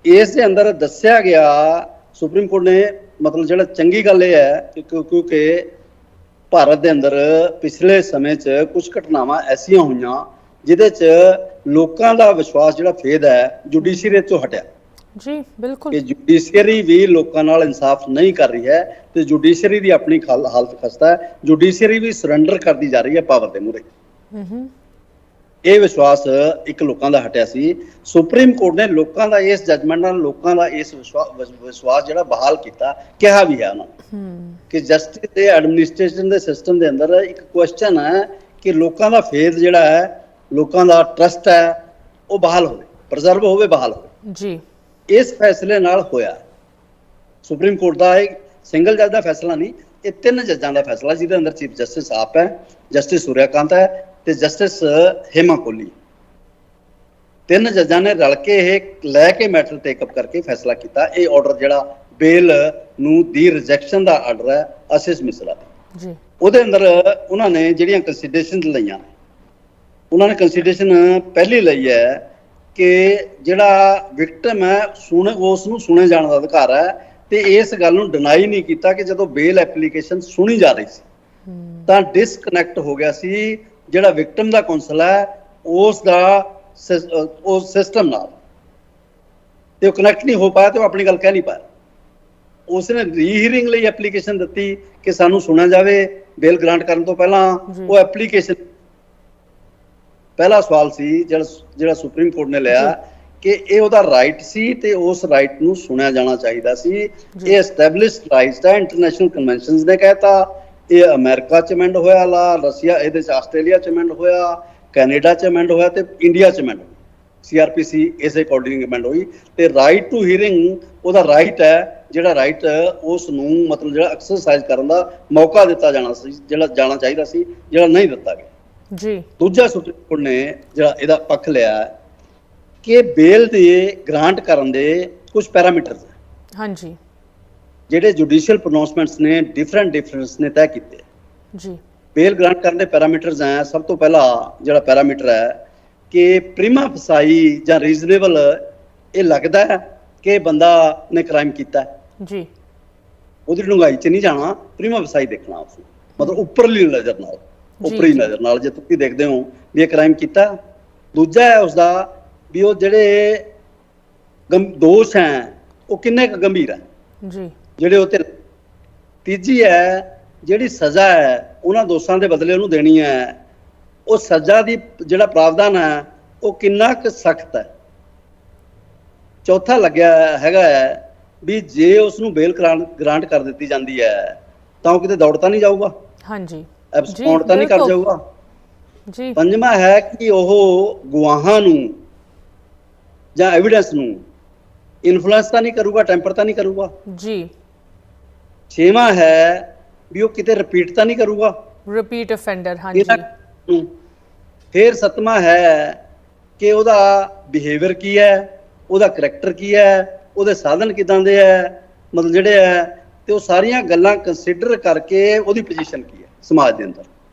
ਇਸ ਦੇ ਅੰਦਰ ਦੱਸਿਆ ਗਿਆ ਸੁਪਰੀਮ ਕੋਰਟ ਨੇ, ਮਤਲਬ ਜਿਹੜਾ ਚੰਗੀ ਗੱਲ ਇਹ ਹੈ ਕਿ ਕਿਉਂਕਿ ਭਾਰਤ ਦੇ ਅੰਦਰ ਪਿਛਲੇ ਸਮੇਂ 'ਚ ਕੁਝ ਘਟਨਾਵਾਂ ਐਸੀਆਂ ਹੋਈਆਂ ਜਿਹਦੇ 'ਚ ਲੋਕਾਂ ਦਾ ਵਿਸ਼ਵਾਸ ਜਿਹੜਾ ਫੇਦ ਹੈ ਜੁਡੀਸ਼ੀਅਰੀ ਤੋਂ ਹਟਿਆ ਜੀ ਬਿਲਕੁਲ ਕਿ ਜੁਡੀਸ਼ੀਅਰੀ ਵੀ ਲੋਕਾਂ ਨਾਲ ਇਨਸਾਫ ਨਹੀਂ ਕਰ ਰਹੀ ਹੈ ਤੇ ਜੁਡੀਸ਼ੀਅਰੀ ਦੀ ਆਪਣੀ ਹਾਲਤ ਖਸਤਾ ਹੈ। ਜੁਡੀਸ਼ੀਅਰੀ ਵੀ ਸਰੈਂਡਰ ਕਰਦੀ ਜਾ ਰਹੀ ਹੈ ਪਾਵਰ ਦੇ ਮੂਹਰੇ। ਇਹ ਵਿਸ਼ਵਾਸ ਇੱਕ ਲੋਕਾਂ ਦਾ ਹਟਿਆ ਸੀ। ਸੁਪਰੀਮ ਕੋਰਟ ਨੇ ਲੋਕਾਂ ਦਾ ਇਸ ਜਜਮੈਂਟ ਨਾਲ ਲੋਕਾਂ ਦਾ ਇਸ ਵਿਸ਼ਵਾਸ ਜਿਹੜਾ ਬਹਾਲ ਕੀਤਾ, ਕਿਹਾ ਵੀ ਹੈ ਉਹਨਾਂ ਨੂੰ ਕਿ ਜਸਟਿਸ ਤੇ ਐਡਮਿਨਿਸਟ੍ਰੇਸ਼ਨ ਦੇ ਸਿਸਟਮ ਦੇ ਅੰਦਰ ਇੱਕ ਕੁਐਸਚਨ ਹੈ ਕਿ ਲੋਕਾਂ ਦਾ ਫੇਥ ਜਿਹੜਾ ਹੈ, ਲੋਕਾਂ ਦਾ ਟਰਸਟ ਹੈ, ਉਹ ਬਹਾਲ ਹੋਵੇ, ਪ੍ਰੀਜ਼ਰਵ ਹੋਵੇ, ਬਹਾਲ ਹੋਵੇ ਜੀ। ਇਸ ਫੈਸਲੇ ਨਾਲ ਹੋਇਆ। ਸੁਪਰੀਮ ਕੋਰਟ ਦਾ ਇੱਕ ਸਿੰਗਲ ਜੱਜ ਦਾ ਫੈਸਲਾ ਨਹੀਂ, ਇਹ 3 ਜੱਜਾਂ ਦਾ ਫੈਸਲਾ, ਜਿਹਦੇ ਅੰਦਰ ਚੀਫ ਜਸਟਿਸ ਆਪ ਹੈ, ਜਸਟਿਸ ਸੂਰਿਆਕਾਂਤ ਹੈ ਤੇ ਜਸਟਿਸ ਹੇਮਾ ਕੋਹਲੀ। 3 ਜੱਜਾਂ ਨੇ ਰਲ ਕੇ ਇਹ ਲੈ ਕੇ ਮੈਟਰ ਟੇਕਅਪ ਕਰਕੇ ਫੈਸਲਾ ਕੀਤਾ। ਇਹ ਆਰਡਰ ਜਿਹੜਾ ਬੇਲ ਨੂੰ ਦੀ ਰਿਜੈਕਸ਼ਨ ਦਾ ਆਰਡਰ ਹੈ ਆਸ਼ੀਸ਼ ਮਿਸਰਾ ਜੀ, ਉਹਦੇ ਅੰਦਰ ਉਹਨਾਂ ਨੇ ਜਿਹੜੀਆਂ ਕੰਸੀਡਰੇਸ਼ਨ ਲਈਆਂ, ਉਹਨਾਂ ਨੇ ਕੰਸੀਡਰੇਸ਼ਨ ਪਹਿਲੀ ਲਈ ਹੈ ਕਿ ਜਿਹੜਾ ਵਿਕਟਮ ਹੈ ਉਸ ਨੂੰ ਸੁਣੇ ਜਾਣ ਦਾ ਅਧਿਕਾਰ ਹੈ ਤੇ ਇਸ ਗੱਲ ਨੂੰ ਡਿਨਾਈ ਨਹੀਂ ਕੀਤਾ ਕਿ ਜਦੋਂ ਬੇਲ ਐਪਲੀਕੇਸ਼ਨ ਸੁਣੀ ਜਾ ਰਹੀ ਸੀ ਤਾਂ ਡਿਸਕਨੈਕਟ ਹੋ ਗਿਆ ਸੀ ਜਿਹੜਾ ਵਿਕਟਮ ਦਾ ਕੌਂਸਲ ਹੈ ਉਸ ਸਿਸਟਮ ਨਾਲ, ਤੇ ਉਹ ਕਨੈਕਟ ਨਹੀਂ ਹੋ ਪਾਇਆ ਤੇ ਉਹ ਆਪਣੀ ਗੱਲ ਕਹਿ ਨਹੀਂ ਪਾਇਆ। ਉਸਨੇ ਰੀਹੀਅਰਿੰਗ ਲਈ ਐਪਲੀਕੇਸ਼ਨ ਦਿੱਤੀ ਕਿ ਸਾਨੂੰ ਸੁਣਿਆ ਜਾਵੇ ਬੇਲ ਗ੍ਰਾਂਟ ਕਰਨ ਤੋਂ ਪਹਿਲਾਂ। ਉਹ ਐਪਲੀਕੇਸ਼ਨ ਪਹਿਲਾ ਸਵਾਲ ਸੀ ਜਿਹੜਾ ਸੁਪਰੀਮ ਕੋਰਟ ਨੇ ਲਿਆ ਕਿ ਇਹ ਉਹਦਾ ਰਾਈਟ ਸੀ ਤੇ ਉਸ ਰਾਈਟ ਨੂੰ ਸੁਣਿਆ ਜਾਣਾ ਚਾਹੀਦਾ ਸੀ। ਇਹ ਐਸਟੈਬਲਿਸ਼ਡ ਰਾਈਟਸ ਹੈ, ਇੰਟਰਨੈਸ਼ਨਲ ਕਨਵੈਨਸ਼ਨਸ ਨੇ ਕਹਿਤਾ। ਇਹ ਅਮਰੀਕਾ 'ਚ ਅਮੈਂਡ ਹੋਇਆ ਲਾ, ਰਸ਼ੀਆ ਇਹਦੇ 'ਚ, ਆਸਟ੍ਰੇਲੀਆ 'ਚ ਅਮੈਂਡ ਹੋਇਆ, ਕੈਨੇਡਾ 'ਚ ਅਮੈਂਡ ਹੋਇਆ ਤੇ ਇੰਡੀਆ 'ਚ ਅਮੈਂਡ ਹੋਈ। CRPC ਇਸ ਅਕੋਰਡਿੰਗ ਅਮੈਂਡ ਹੋਈ ਤੇ ਰਾਈਟ ਟੂ ਹੀਅਰਿੰਗ ਉਹਦਾ ਰਾਈਟ ਹੈ, ਜਿਹੜਾ ਰਾਈਟ ਉਸ ਨੂੰ ਮਤਲਬ ਜਿਹੜਾ ਐਕਸਰਸਾਈਜ਼ ਕਰਨ ਦਾ ਮੌਕਾ ਦਿੱਤਾ ਜਾਣਾ ਸੀ, ਜਿਹੜਾ ਜਾਣਾ ਚਾਹੀਦਾ ਸੀ, ਜਿਹੜਾ ਨਹੀਂ ਦਿੱਤਾ ਗਿਆ ਜੀ। ਦੂਜਾ ਸੁਪਰੀਮ ਕੋਰਟ ਨੇ ਜਿਹੜਾ ਇਹਦਾ ਪੱਖ ਲਿਆ ਕਿ ਬੇਲ ਦੇ ਗ੍ਰਾਂਟ ਕਰਨ ਦੇ ਕੁਝ ਪੈਰਾਮੀਟਰਸ ਹੈ ਹਾਂਜੀ, ਜਿਹੜੇ ਜੁਡੀਸ਼ੀਅਲ ਪ੍ਰੋਨਾਂਸਮੈਂਟਸ ਨੇ ਡਿਫਰੈਂਟਸ ਨੇ ਤੈਅ ਕੀਤੇ ਜੀ। ਬੇਲ ਗ੍ਰਾਂਟ ਕਰਨ ਦੇ ਪੈਰਾਮੀਟਰਸ ਹੈ, ਸਭ ਤੋਂ ਪਹਿਲਾ ਜਿਹੜਾ ਪੈਰਾਮੀਟਰ ਹੈ ਕਿ ਪ੍ਰੀਮਾ ਫਸਾਈ ਜਾਂ ਰੀਜ਼ਨੇਬਲ ਇਹ ਲੱਗਦਾ ਹੈ ਕਿ ਬੰਦਾ ਨੇ ਕ੍ਰਾਈਮ ਕੀਤਾ ਜੀ, ਉਹਦੀ ਡੂੰਘਾਈ 'ਚ ਨਹੀਂ ਜਾਣਾ, ਪ੍ਰੀਮਾ ਫਸਾਈ ਦੇਖਣਾ ਉਸਨੂੰ, ਮਤਲਬ ਉੱਪਰਲੀ ਨਜ਼ਰ ਨਾਲ, ਉੱਪਰੀ ਨਜ਼ਰ ਨਾਲ ਜੇ ਤੁਸੀਂ ਦੇਖਦੇ ਹੋ ਵੀ ਇਹ ਕ੍ਰਾਈਮ ਕੀਤਾ। ਦੂਜਾ ਹੈ ਉਸਦਾ ਵੀ ਉਹ ਜਿਹੜੇ ਦੋਸ਼ ਹੈ ਉਹ ਕਿੰਨੇ ਕੁ ਗੰਭੀਰ ਹੈ ਜੀ, ਜਿਹੜੇ ਉਹ ਤੇ। ਤੀਜੀ ਹੈ ਜਿਹੜੀ ਸਜ਼ਾ ਹੈ ਉਹਨਾਂ ਦੋਸ਼ਾਂ ਦੇ ਬਦਲੇ ਉਹਨੂੰ ਦੇਣੀ ਹੈ, ਉਹ ਸਜ਼ਾ ਦੀ ਜਿਹੜਾ ਪ੍ਰਾਵਧਾਨ ਹੈ ਉਹ ਕਿੰਨਾ ਕੁ ਸਖਤ ਹੈ। ਚੌਥਾ ਲੱਗਿਆ ਹੈਗਾ ਹੈ ਵੀ ਜੇ ਉਸ ਨੂੰ ਬੇਲ ਗ੍ਰਾਂਟ ਕਰ ਦਿੱਤੀ ਜਾਂਦੀ ਹੈ ਤਾਂ ਉਹ ਕਿਤੇ ਦੌੜ ਤਾਂ ਨਹੀਂ ਜਾਊਗਾ, ਹਾਂਜੀ, ਐਬਸਕੌਂਡ ਤਾਂ ਨਹੀਂ ਕਰ ਜਾਊਗਾ ਜੀ। ਪੰਜਵਾਂ ਹੈ ਕਿ ਉਹ ਗਵਾਹਾਂ ਨੂੰ ਜਾਂ ਐਵੀਡੈਂਸ ਨੂੰ ਇਨਫਲੂਐਂਸ ਤਾਂ ਨਹੀਂ ਕਰੂਗਾ, ਟੈਂਪਰ ਤਾਂ ਨਹੀਂ ਕਰੂਗਾ ਜੀ। ਛੇਵਾਂ ਹੈ ਵੀ ਉਹ ਕਿਤੇ ਰਿਪੀਟ ਤਾਂ ਨਹੀਂ ਕਰੂਗਾ, ਰਿਪੀਟ ਅਫੈਂਡਰ, ਹਾਂਜੀ। ਫਿਰ ਸੱਤਵਾਂ ਹੈ ਕਿ ਉਹਦਾ ਬਿਹੇਵੀਅਰ ਕੀ ਹੈ, ਉਹਦਾ ਕਰੈਕਟਰ ਕੀ ਹੈ, ਉਹਦੇ ਸਾਧਨ ਕਿਦਾਂ ਦੇ ਹੈ, ਮਤਲਬ ਜਿਹੜੇ ਹੈ, ਤੇ ਉਹ ਸਾਰੀਆਂ ਗੱਲਾਂ ਕੰਸੀਡਰ ਕਰਕੇ ਉਹਦੀ ਪੋਜੀਸ਼ਨ ਕੀ ਹੈ ਸਮਾਜ ਦੇ ਅੰਦਰ,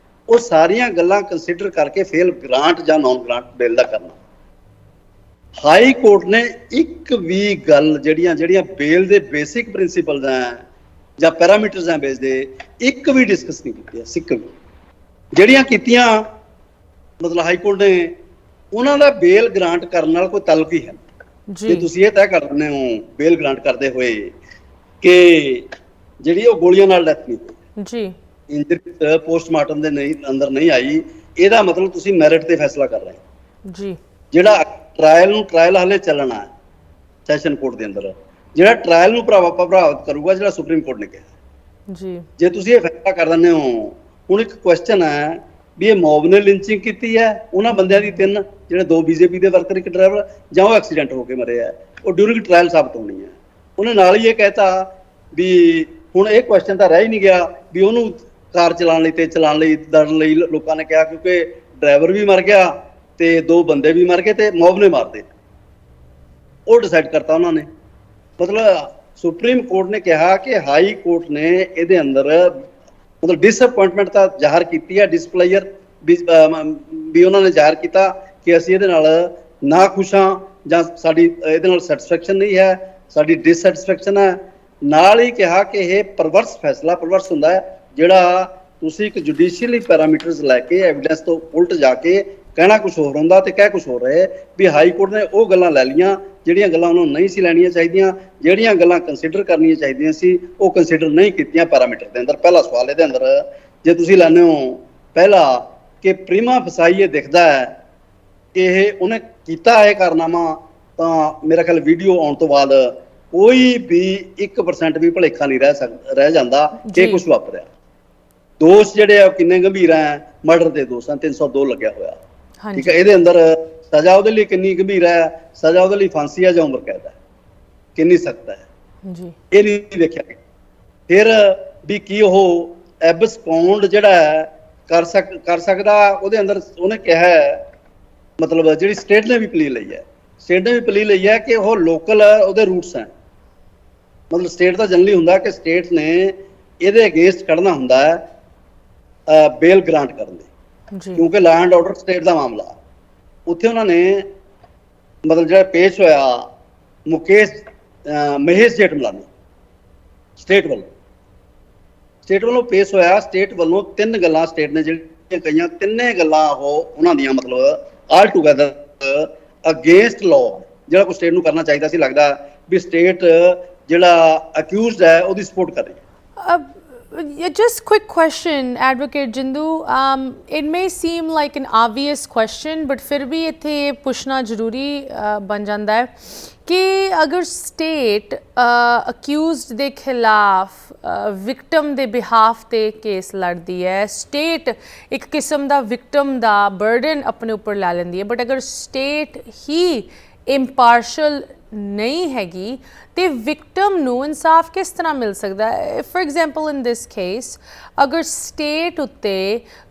ਉਹ ਸਾਰੀਆਂ ਗੱਲਾਂ ਕੰਸੀਡਰ ਕਰਕੇ ਫਿਰ ਗ੍ਰਾਂਟ ਜਾਂ ਨੌਨ ਗ੍ਰਾਂਟ ਬੇਲ ਦਾ ਕਰਨਾ। ਹਾਈ ਕੋਰਟ ਨੇ ਇੱਕ ਵੀ ਗੱਲ ਜਿਹੜੀਆਂ ਬੇਲ ਦੇ ਬੇਸਿਕ ਪ੍ਰਿੰਸੀਪਲਸ ਹੈ ਜਾਂ ਪੈਰਾਮੀਟਰਸ ਹੈ ਬੇਸ ਦੇ, ਇੱਕ ਵੀ ਡਿਸਕਸ ਨਹੀਂ ਕੀਤੀ, ਸਿੱਕ ਵੀ ਜਿਹੜੀਆਂ ਕੀਤੀਆਂ ਮਤਲਬ ਹਾਈ ਕੋਰਟ ਨੇ ਉਹਨਾਂ ਦਾ ਬੇਲ ਗ੍ਰਾਂਟ ਕਰਨ ਨਾਲ ਕੋਈ ਤਾਲੁਕ ਹੀ ਹੈ ਜੇ ਤੁਸੀਂ ਇਹ ਤੈਅ ਕਰ ਦਿੰਦੇ ਹੋ ਬੇਲ ਗ੍ਰਾਂਟ ਕਰਦੇ ਹੋਏ ਕਿ ਜਿਹੜੀ ਉਹ ਗੋਲੀਆਂ ਨਾਲ ਡੈਥ ਨਹੀਂ ਹੋਈ ਜੀ, ਇੰਜਰੀ ਪੋਸਟਮਾਰਟਮ ਦੇ ਅੰਦਰ ਨਹੀਂ ਆਈ, ਇਹਦਾ ਮਤਲਬ ਤੁਸੀਂ ਮੈਰਿਟ ਤੇ ਫੈਸਲਾ ਕਰ ਰਹੇ ਹੋ ਜੀ। ਜਿਹੜਾ ਟ੍ਰਾਇਲ ਹਾਲੇ ਚੱਲਣਾ ਹੈ ਸੈਸ਼ਨ ਕੋਰਟ ਦੇ ਅੰਦਰ, ਜਿਹੜਾ ਟ੍ਰਾਇਲ ਨੂੰ ਪ੍ਰਭਾਵਿਤ ਕਰੂਗਾ ਜਿਹੜਾ ਸੁਪਰੀਮ ਕੋਰਟ ਨੇ ਕਿਹਾ ਜੀ। ਜੇ ਤੁਸੀਂ ਇਹ ਫੈਸਲਾ ਕਰ ਦਿੰਦੇ ਹੋ, ਹੁਣ ਇੱਕ ਕੁਐਸਚਨ ਹੈ ਵੀ ਇਹ ਮੌਬ ਨੇ ਲਿੰਚਿੰਗ ਕੀਤੀ ਹੈ ਉਹਨਾਂ ਬੰਦਿਆਂ ਦੀ, 3 ਜਿਹੜੇ 2 BJP ਦੇ ਵਰਕਰ, ਇੱਕ ਡਰਾਈਵਰ, ਜਾਂ ਉਹ ਐਕਸੀਡੈਂਟ ਹੋ ਕੇ ਮਰੇ ਆ, ਉਹ ਡਿਊਰਿੰਗ ਟ੍ਰਾਇਲ ਸਾਬਤ ਹੋਣੀ ਹੈ। ਉਹਨੇ ਨਾਲ ਹੀ ਇਹ ਕਹਿਤਾ ਵੀ ਹੁਣ ਇਹ ਕੁਐਸਚਨ ਤਾਂ ਰਹਿ ਹੀ ਨਹੀਂ ਗਿਆ ਵੀ ਉਹਨੂੰ ਕਾਰ ਚਲਾਉਣ ਲਈ ਦੜਨ ਲਈ ਲੋਕਾਂ ਨੇ ਕਿਹਾ, ਕਿਉਂਕਿ ਡਰਾਈਵਰ ਵੀ ਮਰ ਗਿਆ ਤੇ 2 ਬੰਦੇ ਵੀ ਮਰ ਗਏ ਤੇ ਮੌਬ ਨੇ ਮਾਰਦੇ, ਉਹ ਡਿਸਾਈਡ ਕਰਤਾ ਉਹਨਾਂ ਨੇ। ਮਤਲਬ ਸੁਪਰੀਮ ਕੋਰਟ ਨੇ ਕਿਹਾ ਕਿ ਹਾਈ ਕੋਰਟ ਨੇ ਇਹਦੇ ਅੰਦਰ ਮਤਲਬ ਡਿਸਅਪੁਆਇੰਟਮੈਂਟ ਤਾਂ ਜ਼ਾਹਰ ਕੀਤੀ ਹੈ, ਡਿਸਪਲੇਅਰ ਵੀ ਉਹਨਾਂ ਨੇ ਜ਼ਾਹਿਰ ਕੀਤਾ ਕਿ ਅਸੀਂ ਇਹਦੇ ਨਾਲ ਨਾ ਖੁਸ਼ ਹਾਂ ਜਾਂ ਸਾਡੀ ਇਹਦੇ ਨਾਲ ਸੈਟੀਸਫੈਕਸ਼ਨ ਨਹੀਂ ਹੈ, ਸਾਡੀ ਡਿਸਸੈਟੀਸਫੈਕਸ਼ਨ ਹੈ। ਨਾਲ ਹੀ ਕਿਹਾ ਕਿ ਇਹ ਪਰਵਰਸ ਫੈਸਲਾ ਪਰਵਰਸ ਹੁੰਦਾ ਹੈ ਜਿਹੜਾ ਤੁਸੀਂ ਇੱਕ ਜੁਡੀਸ਼ੀਅਲੀ ਪੈਰਾਮੀਟਰਸ ਲੈ ਕੇ ਐਵੀਡੈਂਸ ਤੋਂ ਉਲਟ ਜਾ ਕੇ ਕਹਿਣਾ ਕੁਝ ਹੋਰ ਹੁੰਦਾ ਤੇ ਕਹਿ ਕੁਝ ਹੋਰ ਰਹੇ। ਵੀ ਹਾਈ ਕੋਰਟ ਨੇ ਉਹ ਗੱਲਾਂ ਲੈ ਲਈਆਂ ਜਿਹੜੀਆਂ ਗੱਲਾਂ ਉਹਨਾਂ ਨੂੰ ਨਹੀਂ ਸੀ ਲੈਣੀਆਂ ਚਾਹੀਦੀਆਂ, ਜਿਹੜੀਆਂ ਗੱਲਾਂ ਕੰਸੀਡਰ ਕਰਨੀਆਂ ਚਾਹੀਦੀਆਂ ਸੀ ਉਹ ਕੰਸੀਡਰ ਨਹੀਂ ਕੀਤੀਆਂ ਪੈਰਾਮੀਟਰ ਦੇ ਅੰਦਰ। ਪਹਿਲਾ ਸਵਾਲ ਇਹਦੇ ਅੰਦਰ ਜੇ ਤੁਸੀਂ ਲੈਂਦੇ ਹੋ ਪਹਿਲਾ ਕਿ ਪ੍ਰੀਮਾ ਫਸਾਈ ਇਹ ਦਿਖਦਾ ਹੈ ਕਿ ਇਹ ਉਹਨੇ ਕੀਤਾ ਇਹ ਕਾਰਨਾਮਾ, ਤਾਂ ਮੇਰਾ ਖਿਆਲ ਵੀਡੀਓ ਆਉਣ ਤੋਂ ਬਾਅਦ ਕੋਈ ਵੀ 1% ਵੀ ਭੁਲੇਖਾ ਨਹੀਂ ਰਹਿ ਜਾਂਦਾ ਕਿ ਕੁਝ ਵਾਪਰਿਆ। ਦੋਸ਼ ਜਿਹੜੇ ਆ ਕਿੰਨੇ ਗੰਭੀਰ ਹੈ, ਮਰਡਰ ਦੇ ਦੋਸ਼ ਆ, 302 ਲੱਗਿਆ ਹੋਇਆ, ਠੀਕ ਹੈ। ਇਹਦੇ ਅੰਦਰ ਸਜ਼ਾ ਉਹਦੇ ਲਈ ਕਿੰਨੀ ਗੰਭੀਰ ਹੈ, ਸਜ਼ਾ ਉਹਦੇ ਲਈ ਫਾਂਸੀ ਹੈ ਜਾਂ ਉਮਰ ਕੈਦ ਹੈ, ਕਿੰਨੀ ਸਖਤ ਹੈ ਜੀ, ਇਹ ਨਹੀਂ ਦੇਖਿਆ। ਫਿਰ ਵੀ ਕੀ ਉਹ ਐਬਸਪੌਂਡ ਜਿਹੜਾ ਕਰ ਸਕਦਾ, ਉਹਦੇ ਅੰਦਰ ਉਹਨੇ ਕਿਹਾ ਮਤਲਬ ਜਿਹੜੀ ਸਟੇਟ ਨੇ ਵੀ ਪਲੀ ਲਈ ਹੈ, ਸਟੇਟ ਨੇ ਵੀ ਪਲੀ ਲਈ ਹੈ ਕਿ ਉਹ ਲੋਕਲ ਉਹਦੇ ਰੂਟਸ ਹੈ। ਮਤਲਬ ਸਟੇਟ ਦਾ ਜਨਰਲੀ ਹੁੰਦਾ ਕਿ ਸਟੇਟ ਨੇ ਇਹਦੇ ਅਗੇਂਸਟ ਖੜਨਾ ਹੁੰਦਾ ਹੈ ਬੇਲ ਗ੍ਰਾਂਟ ਕਰਨ ਲਈ, ਕਿਉਂਕਿ ਲਾ ਐਂਡ ਆਰਡਰ ਸਟੇਟ ਦਾ ਮਾਮਲਾ। ਉੱਥੇ ਉਹਨਾਂ ਨੇ ਮਤਲਬ ਜਿਹੜਾ ਪੇਸ਼ ਹੋਇਆ ਮਹੇਸ਼ ਜੇਠਮਲਾਨੀ ਸਟੇਟ ਵੱਲੋਂ ਪੇਸ਼ ਹੋਇਆ। ਸਟੇਟ ਵੱਲੋਂ 3 ਗੱਲਾਂ ਸਟੇਟ ਨੇ ਜਿਹੜੀਆਂ ਕਹੀਆਂ, ਤਿੰਨੇ ਗੱਲਾਂ ਉਹਨਾਂ ਦੀਆਂ ਮਤਲਬ ਆਲ ਟੂਗੈਦਰ ਅਗੇਂਸਟ ਲਾਅ, ਜਿਹੜਾ ਕੋਈ ਸਟੇਟ ਨੂੰ ਕਰਨਾ ਚਾਹੀਦਾ ਸੀ। ਲੱਗਦਾ ਵੀ ਸਟੇਟ ਜਿਹੜਾ ਅਕਿਊਜ਼ਡ ਹੈ ਉਹਦੀ ਸਪੋਰਟ ਕਰ ਰਹੀ ਹੈ। Just quick question, Advocate Jindu. It may seem like an obvious question, but फिर भी इत्थे पुछना जरूरी बन जाता है कि अगर स्टेट अक्यूज्ड दे खिलाफ विक्टम दे बिहाफ ते केस लड़ती है, स्टेट एक किस्म दा विक्टम दा बर्डन अपने ऊपर लै लैंदी है, बट अगर स्टेट ही impartial नहीं हैगी तो विक्टम ਨੂੰ ਇਨਸਾਫ ਕਿਸ ਤਰ੍ਹਾਂ ਮਿਲ ਸਕਦਾ ਹੈ? For example in this case अगर स्टेट उत्ते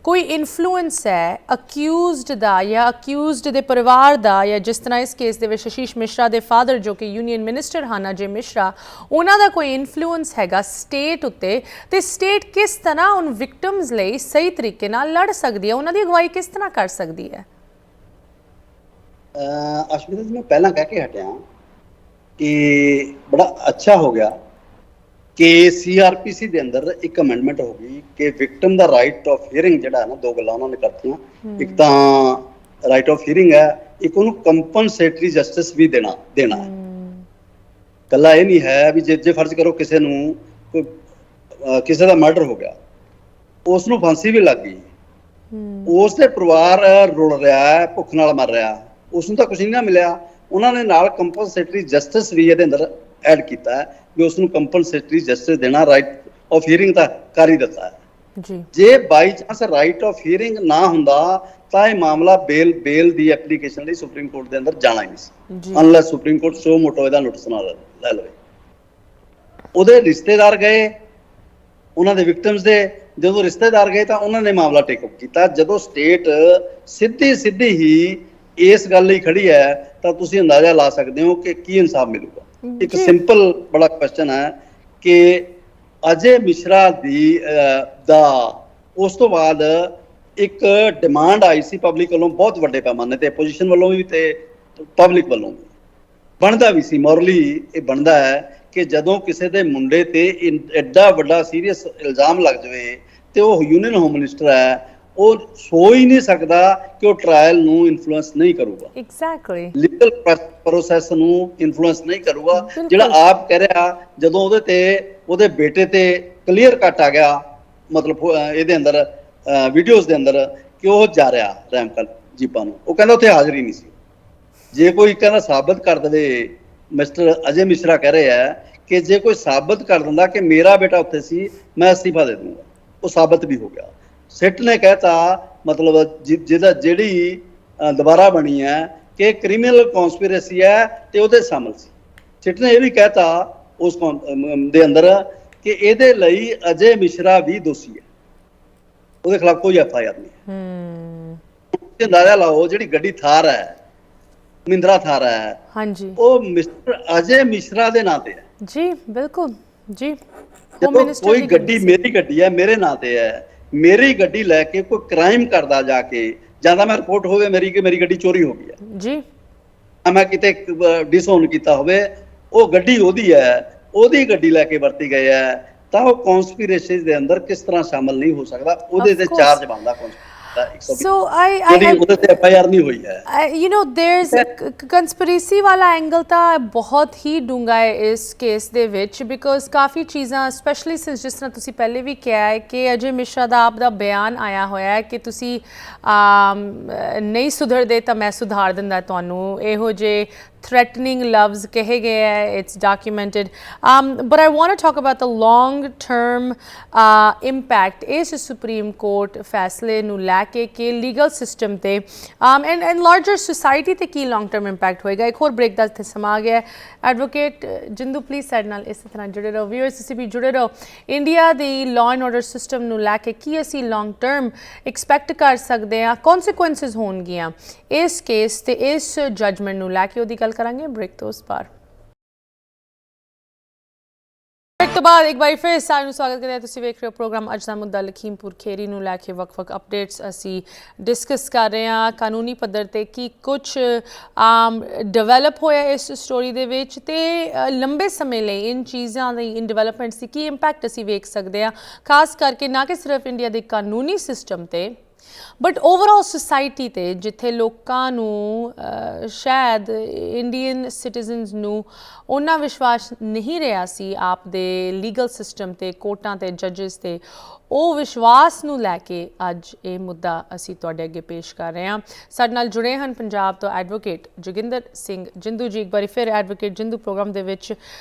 कोई इन्फ्लुएंस है अक्यूज्ड ਦਾ ਜਾਂ ਅਕਿਊਜ਼ਡ ਦੇ ਪਰਿਵਾਰ ਦਾ, ਜਾਂ ਜਿਸ ਤਰ੍ਹਾਂ ਇਸ ਕੇਸ ਦੇ ਵਿੱਚ ਆਸ਼ੀਸ਼ ਮਿਸ਼ਰਾ ਦੇ ਫਾਦਰ ਜੋ ਕਿ ਯੂਨੀਅਨ ਮਿਨਿਸਟਰ ਹਨ ਅਜੇ ਮਿਸ਼ਰਾ, ਉਹਨਾਂ ਦਾ ਕੋਈ ਇਨਫਲੂਐਂਸ ਹੈਗਾ ਸਟੇਟ ਉੱਤੇ, ਤੇ ਸਟੇਟ ਕਿਸ ਤਰ੍ਹਾਂ ਉਨ ਵਿਕਟਮਸ ਲਈ ਸਹੀ ਤਰੀਕੇ ਨਾਲ ਲੜ ਸਕਦੀ ਹੈ, ਉਹਨਾਂ ਦੀ ਅਗਵਾਈ ਕਿਸ ਤਰ੍ਹਾਂ ਕਰ ਸਕਦੀ ਹੈ? ਅਸ਼ਮਿਤਾ ਜੀ, ਮੈਂ ਪਹਿਲਾਂ ਕਹਿ ਕੇ ਹਟਿਆ ਕਿ ਬੜਾ ਅੱਛਾ ਹੋ ਗਿਆ ਕਿ CRPC ਦੇ ਅੰਦਰ ਇੱਕ ਅਮੈਂਡਮੈਂਟ ਹੋ ਗਈ ਕਿ victim the right of hearing ਜਿਹੜਾ ਹੈ ਨਾ, 2 ਗੱਲਾਂ ਉਹਨਾਂ ਨੇ ਕਰਤੀਆਂ। ਇੱਕ ਤਾਂ ਰਾਈਟ ਆਫ ਹੀਅਰਿੰਗ ਹੈ, ਇੱਕ ਉਹਨੂੰ ਕੰਪਨਸੇਟਰੀ ਜਸਟਿਸ ਵੀ ਦੇਣਾ ਹੈ। ਕੱਲਾ ਇਹ ਨਹੀਂ ਹੈ ਵੀ ਜੇ ਫਰਜ਼ ਕਰੋ ਕਿਸੇ ਨੂੰ ਕਿਸੇ ਦਾ ਮਰਡਰ ਹੋ ਗਿਆ, ਉਸ ਨੂੰ ਫਾਂਸੀ ਵੀ ਲੱਗ ਗਈ, ਉਸ ਦੇ ਪਰਿਵਾਰ ਰੁਲ ਰਿਹਾ ਹੈ, ਭੁੱਖ ਨਾਲ ਮਰ ਰਿਹਾ, ਉਸ ਨੂੰ ਤਾਂ ਕੁਝ ਨਹੀਂ ਨਾ ਮਿਲਿਆ। ਉਹਨਾਂ ਨੇ ਨਾਲ ਕੰਪਨਸੇਟਰੀ ਜਸਟਿਸ ਵੀ ਇਹਦੇ ਅੰਦਰ ਐਡ ਕੀਤਾ ਹੈ ਵੀ ਉਸ ਨੂੰ ਕੰਪਨਸੇਟਰੀ ਜਸਟਿਸ ਦੇਣਾ, ਰਾਈਟ ਆਫ ਹੀਅਰਿੰਗ ਤਾਂ ਕਰ ਹੀ ਦਿੱਤਾ ਹੈ ਜੀ। ਜੇ by chance right of hearing ਨਾ ਹੁੰਦਾ ਤਾਂ ਇਹ ਮਾਮਲਾ ਬੇਲ ਦੀ ਐਪਲੀਕੇਸ਼ਨ ਲਈ ਸੁਪਰੀਮ ਕੋਰਟ ਦੇ ਅੰਦਰ ਜਾਣਾ ਹੀ ਨਹੀਂ ਸੀ, unless Supreme Court suo motu ਇਹਦਾ ਨੋਟਿਸ ਨਾ ਲੈ ਲਵੇ। ਉਹਦੇ ਰਿਸ਼ਤੇਦਾਰ ਗਏ, ਉਹਨਾਂ ਦੇ ਵਿਕਟਮਸ ਦੇ, ਜਦੋਂ ਰਿਸ਼ਤੇਦਾਰ ਗਏ ਤਾਂ ਉਹਨਾਂ ਨੇ ਮਾਮਲਾ ਟੇਕ ਅਪ ਕੀਤਾ। ਜਦੋਂ ਸਟੇਟ ਸਿੱਧੀ ਹੀ ਇਸ ਗੱਲ ਲਈ ਖੜੀ ਹੈ ਤਾਂ ਤੁਸੀਂ ਅੰਦਾਜ਼ਾ ਲਾ ਸਕਦੇ ਹੋ ਕਿ ਕੀ ਇਨਸਾਫ ਮਿਲੂਗਾ। ਇੱਕ ਸਿੰਪਲ ਬੜਾ ਕੁਐਸਚਨ ਹੈ ਕਿ ਅਜੇ ਮਿਸ਼ਰਾ ਦਾ ਉਸ ਤੋਂ ਬਾਅਦ ਇੱਕ ਡਿਮਾਂਡ ਆਈ ਸੀ ਪਬਲਿਕ ਵੱਲੋਂ, ਬਹੁਤ ਵੱਡੇ ਪੈਮਾਨੇ ਤੇ, ਪੋਜੀਸ਼ਨ ਵੱਲੋਂ ਵੀ ਤੇ ਪਬਲਿਕ ਵੱਲੋਂ ਵੀ। ਬਣਦਾ ਵੀ ਸੀ, ਮੋਰਲੀ ਇਹ ਬਣਦਾ ਹੈ ਕਿ ਜਦੋਂ ਕਿਸੇ ਦੇ ਮੁੰਡੇ ਤੇ ਐਡਾ ਵੱਡਾ ਸੀਰੀਅਸ ਇਲਜ਼ਾਮ ਲੱਗ ਜਾਵੇ ਤੇ ਉਹ ਯੂਨੀਅਨ ਹੋਮ ਮਿਨਿਸਟਰ ਹੈ, ਉਹ ਸੋ ਹੀ ਨਹੀਂ ਸਕਦਾ ਕਿ ਉਹ ਟ੍ਰਾਇਲ ਨੂੰ ਇਨਫਲੂਐਂਸ ਨਹੀਂ ਕਰੂਗਾ, ਐਗਜ਼ੈਕਟਲੀ ਲੀਗਲ ਪ੍ਰੋਸੈਸ ਨੂੰ ਇਨਫਲੂਐਂਸ ਨਹੀਂ ਕਰੂਗਾ। ਜਿਹੜਾ ਆਪ ਕਹਿ ਰਿਹਾ, ਜਦੋਂ ਉਹਦੇ ਤੇ ਉਹਦੇ ਬੇਟੇ ਤੇ ਕਲੀਅਰ ਕੱਟ ਆ ਗਿਆ, ਮਤਲਬ ਇਹਦੇ ਅੰਦਰ ਵੀਡੀਓਜ਼ ਦੇ ਅੰਦਰ, ਕਿ ਉਹ ਜਾ ਰਿਹਾ ਰੈਮਕਲ ਜੀਪਾਂ ਨੂੰ, ਉਹ ਕਹਿੰਦਾ ਉੱਥੇ ਹਾਜ਼ਰ ਹੀ ਨਹੀਂ ਸੀ। ਜੇ ਕੋਈ ਕਹਿੰਦਾ ਸਾਬਤ ਕਰ ਦੇਵੇ, ਮਿਸਟਰ ਅਜੇ ਮਿਸ਼ਰਾ ਕਹਿ ਰਹੇ ਆ ਕਿ ਜੇ ਕੋਈ ਸਾਬਤ ਕਰ ਦਿੰਦਾ ਕਿ ਮੇਰਾ ਬੇਟਾ ਉੱਥੇ ਸੀ, ਮੈਂ ਅਸਤੀਫਾ ਦੇ ਦੂੰਗਾ, ਉਹ ਸਾਬਤ ਵੀ ਹੋ ਗਿਆ। ਸਿੱਟ ਨੇ ਕਹਿਤਾ, ਮਤਲਬ ਜਿਹੜੀ ਦੁਬਾਰਾ ਬਣੀ ਹੈ ਕਿ ਕ੍ਰਿਮੀਨਲ ਕੌਨਸਪੀਰੇਸੀ ਹੈ ਤੇ ਉਹਦੇ ਸ਼ਾਮਲ ਸੀ। ਸਿੱਟ ਨੇ ਇਹ ਵੀ ਕਹਿਤਾ ਉਸ ਦੇ ਅੰਦਰ ਕਿ ਇਹਦੇ ਲਈ ਅਜੇ ਮਿਸ਼ਰਾ ਵੀ ਦੋਸ਼ੀ ਹੈ, ਉਹਦੇ ਖਿਲਾਫ ਕੋਈ FIR ਨਹੀਂ। ਅੰਦਾਜ਼ਾ ਲਾਓ, ਜਿਹੜੀ ਗੱਡੀ ਥਾਰ ਹੈ, ਮਹਿੰਦਰਾ ਥਾਰ ਹੈ, ਹਾਂਜੀ, ਉਹ ਮਿਸਟਰ ਅਜੇ ਮਿਸ਼ਰਾ ਦੇ ਨਾਂ ਤੇ ਹੈ ਜੀ। ਬਿਲਕੁਲ ਜੀ, ਕੋਈ ਗੱਡੀ ਮੇਰੀ ਗੱਡੀ ਹੈ, ਮੇਰੇ ਨਾਂ ਤੇ ਹੈ, ਮੇਰੀ ਗੱਡੀ ਲੈ ਕੇ ਕੋਈ ਕ੍ਰਾਈਮ ਕਰਦਾ ਜਾ ਕੇ, ਜਾਂ ਤਾਂ ਮੈਂ ਰਿਪੋਰਟ ਹੋਵੇ ਮੇਰੀ ਕਿ ਮੇਰੀ ਗੱਡੀ ਚੋਰੀ ਹੋ ਗਈ ਹੈ ਜੀ, ਮੈਂ ਕਿਤੇ ਡਿਸਓਨ ਕੀਤਾ ਹੋਵੇ, ਉਹ ਗੱਡੀ ਉਹਦੀ ਹੈ, ਉਹਦੀ ਗੱਡੀ ਲੈ ਕੇ ਵਰਤੀ ਗਏ ਹੈ, ਤਾਂ ਉਹ ਕਨਸਪੀਰੇਸ਼ਨ ਦੇ ਅੰਦਰ ਕਿਸ ਤਰ੍ਹਾਂ ਸ਼ਾਮਲ ਨਹੀਂ ਹੋ ਸਕਦਾ? ਉਹਦੇ ਤੇ ਚਾਰਜ ਬਣਦਾ So ਉਹਦੇ ਤੇ FIR ਨਹੀਂ ਹੋਈ ਹੈ। you know there's conspiracy ਵਾਲਾ ਐਂਗਲ ਤਾਂ ਬਹੁਤ ਹੀ ਡੂੰਘਾ ਹੈ ਇਸ ਕੇਸ ਦੇ ਵਿੱਚ, ਬਿਕੋਜ਼ ਕਾਫੀ ਚੀਜ਼ਾਂ ਸਪੈਸ਼ਲੀ ਸਿੰਸ ਜਿਸ ਤਰ੍ਹਾਂ ਤੁਸੀਂ ਪਹਿਲੇ ਵੀ ਕਿਹਾ ਹੈ ਕਿ ਅਜੇ ਮਿਸ਼ਰਾ ਦਾ ਆਪ ਦਾ ਬਿਆਨ ਆਇਆ ਹੋਇਆ ਹੈ ਕਿ ਤੁਸੀਂ ਨਹੀਂ ਸੁਧਰਦੇ ਤਾਂ ਮੈਂ ਸੁਧਾਰ ਦਿੰਦਾ ਤੁਹਾਨੂੰ, ਇਹੋ ਜਿਹੇ threatening loves kahe gaye hai, it's documented, but I want to talk about the long term impact is Supreme Court faisale nu leke ke legal system te and larger society te ki long term impact hoega। ek hor break da the sama gaya hai। Advocate Jindu please ਸਾਡੇ ਨਾਲ ਇਸੇ ਤਰ੍ਹਾਂ ਜੁੜੇ ਰਹੋ, viewers ਤੁਸੀਂ ਵੀ ਜੁੜੇ ਰਹੋ। India the law and order system ਨੂੰ ਲੈ ਕੇ ਕੀ ਅਸੀਂ long term expect ਕਰ ਸਕਦੇ ਹਾਂ, consequences ਹੋਣਗੀਆਂ ਇਸ ਕੇਸ ਤੇ ਇਸ ਜਜਮੈਂਟ ਨੂੰ ਲੈ ਕੇ, ਉਹਦੀ ਗੱਲ ਕਰਾਂਗੇ ਬ੍ਰੇਕ ਤੋਂ ਉਸ ਪਾਰ। ਬ੍ਰੇਕ ਤੋਂ ਬਾਅਦ ਇੱਕ ਵਾਰੀ ਫਿਰ ਸਾਰਿਆਂ ਨੂੰ ਸਵਾਗਤ ਕਰਦੇ ਹਾਂ। ਤੁਸੀਂ ਵੇਖ ਰਹੇ ਹੋ ਪ੍ਰੋਗਰਾਮ ਅੱਜ ਦਾ ਮੁੱਦਾ। ਲਖੀਮਪੁਰ ਖੇਰੀ ਨੂੰ ਲੈ ਕੇ ਵੱਖ-ਵੱਖ ਅਪਡੇਟਸ ਅਸੀਂ ਡਿਸਕਸ ਕਰ ਰਹੇ ਹਾਂ। ਕਾਨੂੰਨੀ ਪੱਧਰ ਤੇ ਕੀ ਕੁਝ ਡਿਵੈਲਪ ਹੋਇਆ ਇਸ ਸਟੋਰੀ ਦੇ ਵਿੱਚ, ਤੇ ਲੰਬੇ ਸਮੇਂ ਲਈ ਇਨ ਚੀਜ਼ਾਂ ਦੀ, ਇਨ ਡਿਵੈਲਪਮੈਂਟਸ ਦੀ ਕੀ ਇੰਪੈਕਟ ਅਸੀਂ ਵੇਖ ਸਕਦੇ ਹਾਂ, ਖਾਸ ਕਰਕੇ ਨਾ ਕਿ ਸਿਰਫ ਇੰਡੀਆ ਦੇ ਕਾਨੂੰਨੀ ਸਿਸਟਮ ਤੇ ਬਟ ਓਵਰਆਲ ਸੁਸਾਇਟੀ ਤੇ, ਜਿੱਥੇ ਲੋਕਾਂ ਨੂੰ ਸ਼ਾਇਦ ਇੰਡੀਅਨ ਸਿਟੀਜ਼ਨਸ ਨੂੰ ਉਹਨਾਂ ਵਿਸ਼ਵਾਸ ਨਹੀਂ ਰਿਹਾ ਸੀ ਆਪ ਦੇ ਲੀਗਲ ਸਿਸਟਮ ਤੇ, ਕੋਰਟਾਂ ਤੇ, ਜੱਜਸ ਤੇ, ਉਹ ਵਿਸ਼ਵਾਸ ਨੂੰ ਲੈ ਕੇ ਅੱਜ ਇਹ ਮੁੱਦਾ ਅਸੀਂ ਤੁਹਾਡੇ ਅੱਗੇ ਪੇਸ਼ ਕਰ ਰਹੇ ਹਾਂ। ਸਾਡੇ ਨਾਲ ਜੁੜੇ ਹਨ ਪੰਜਾਬ ਤੋਂ ਐਡਵੋਕੇਟ ਜੋਗਿੰਦਰ ਸਿੰਘ ਜਿੰਦੂ ਜੀ। ਇੱਕ ਵਾਰੀ ਫਿਰ ਐਡਵੋਕੇਟ ਜਿੰਦੂ ਪ੍ਰੋਗਰਾਮ ਦੇ ਵਿੱਚ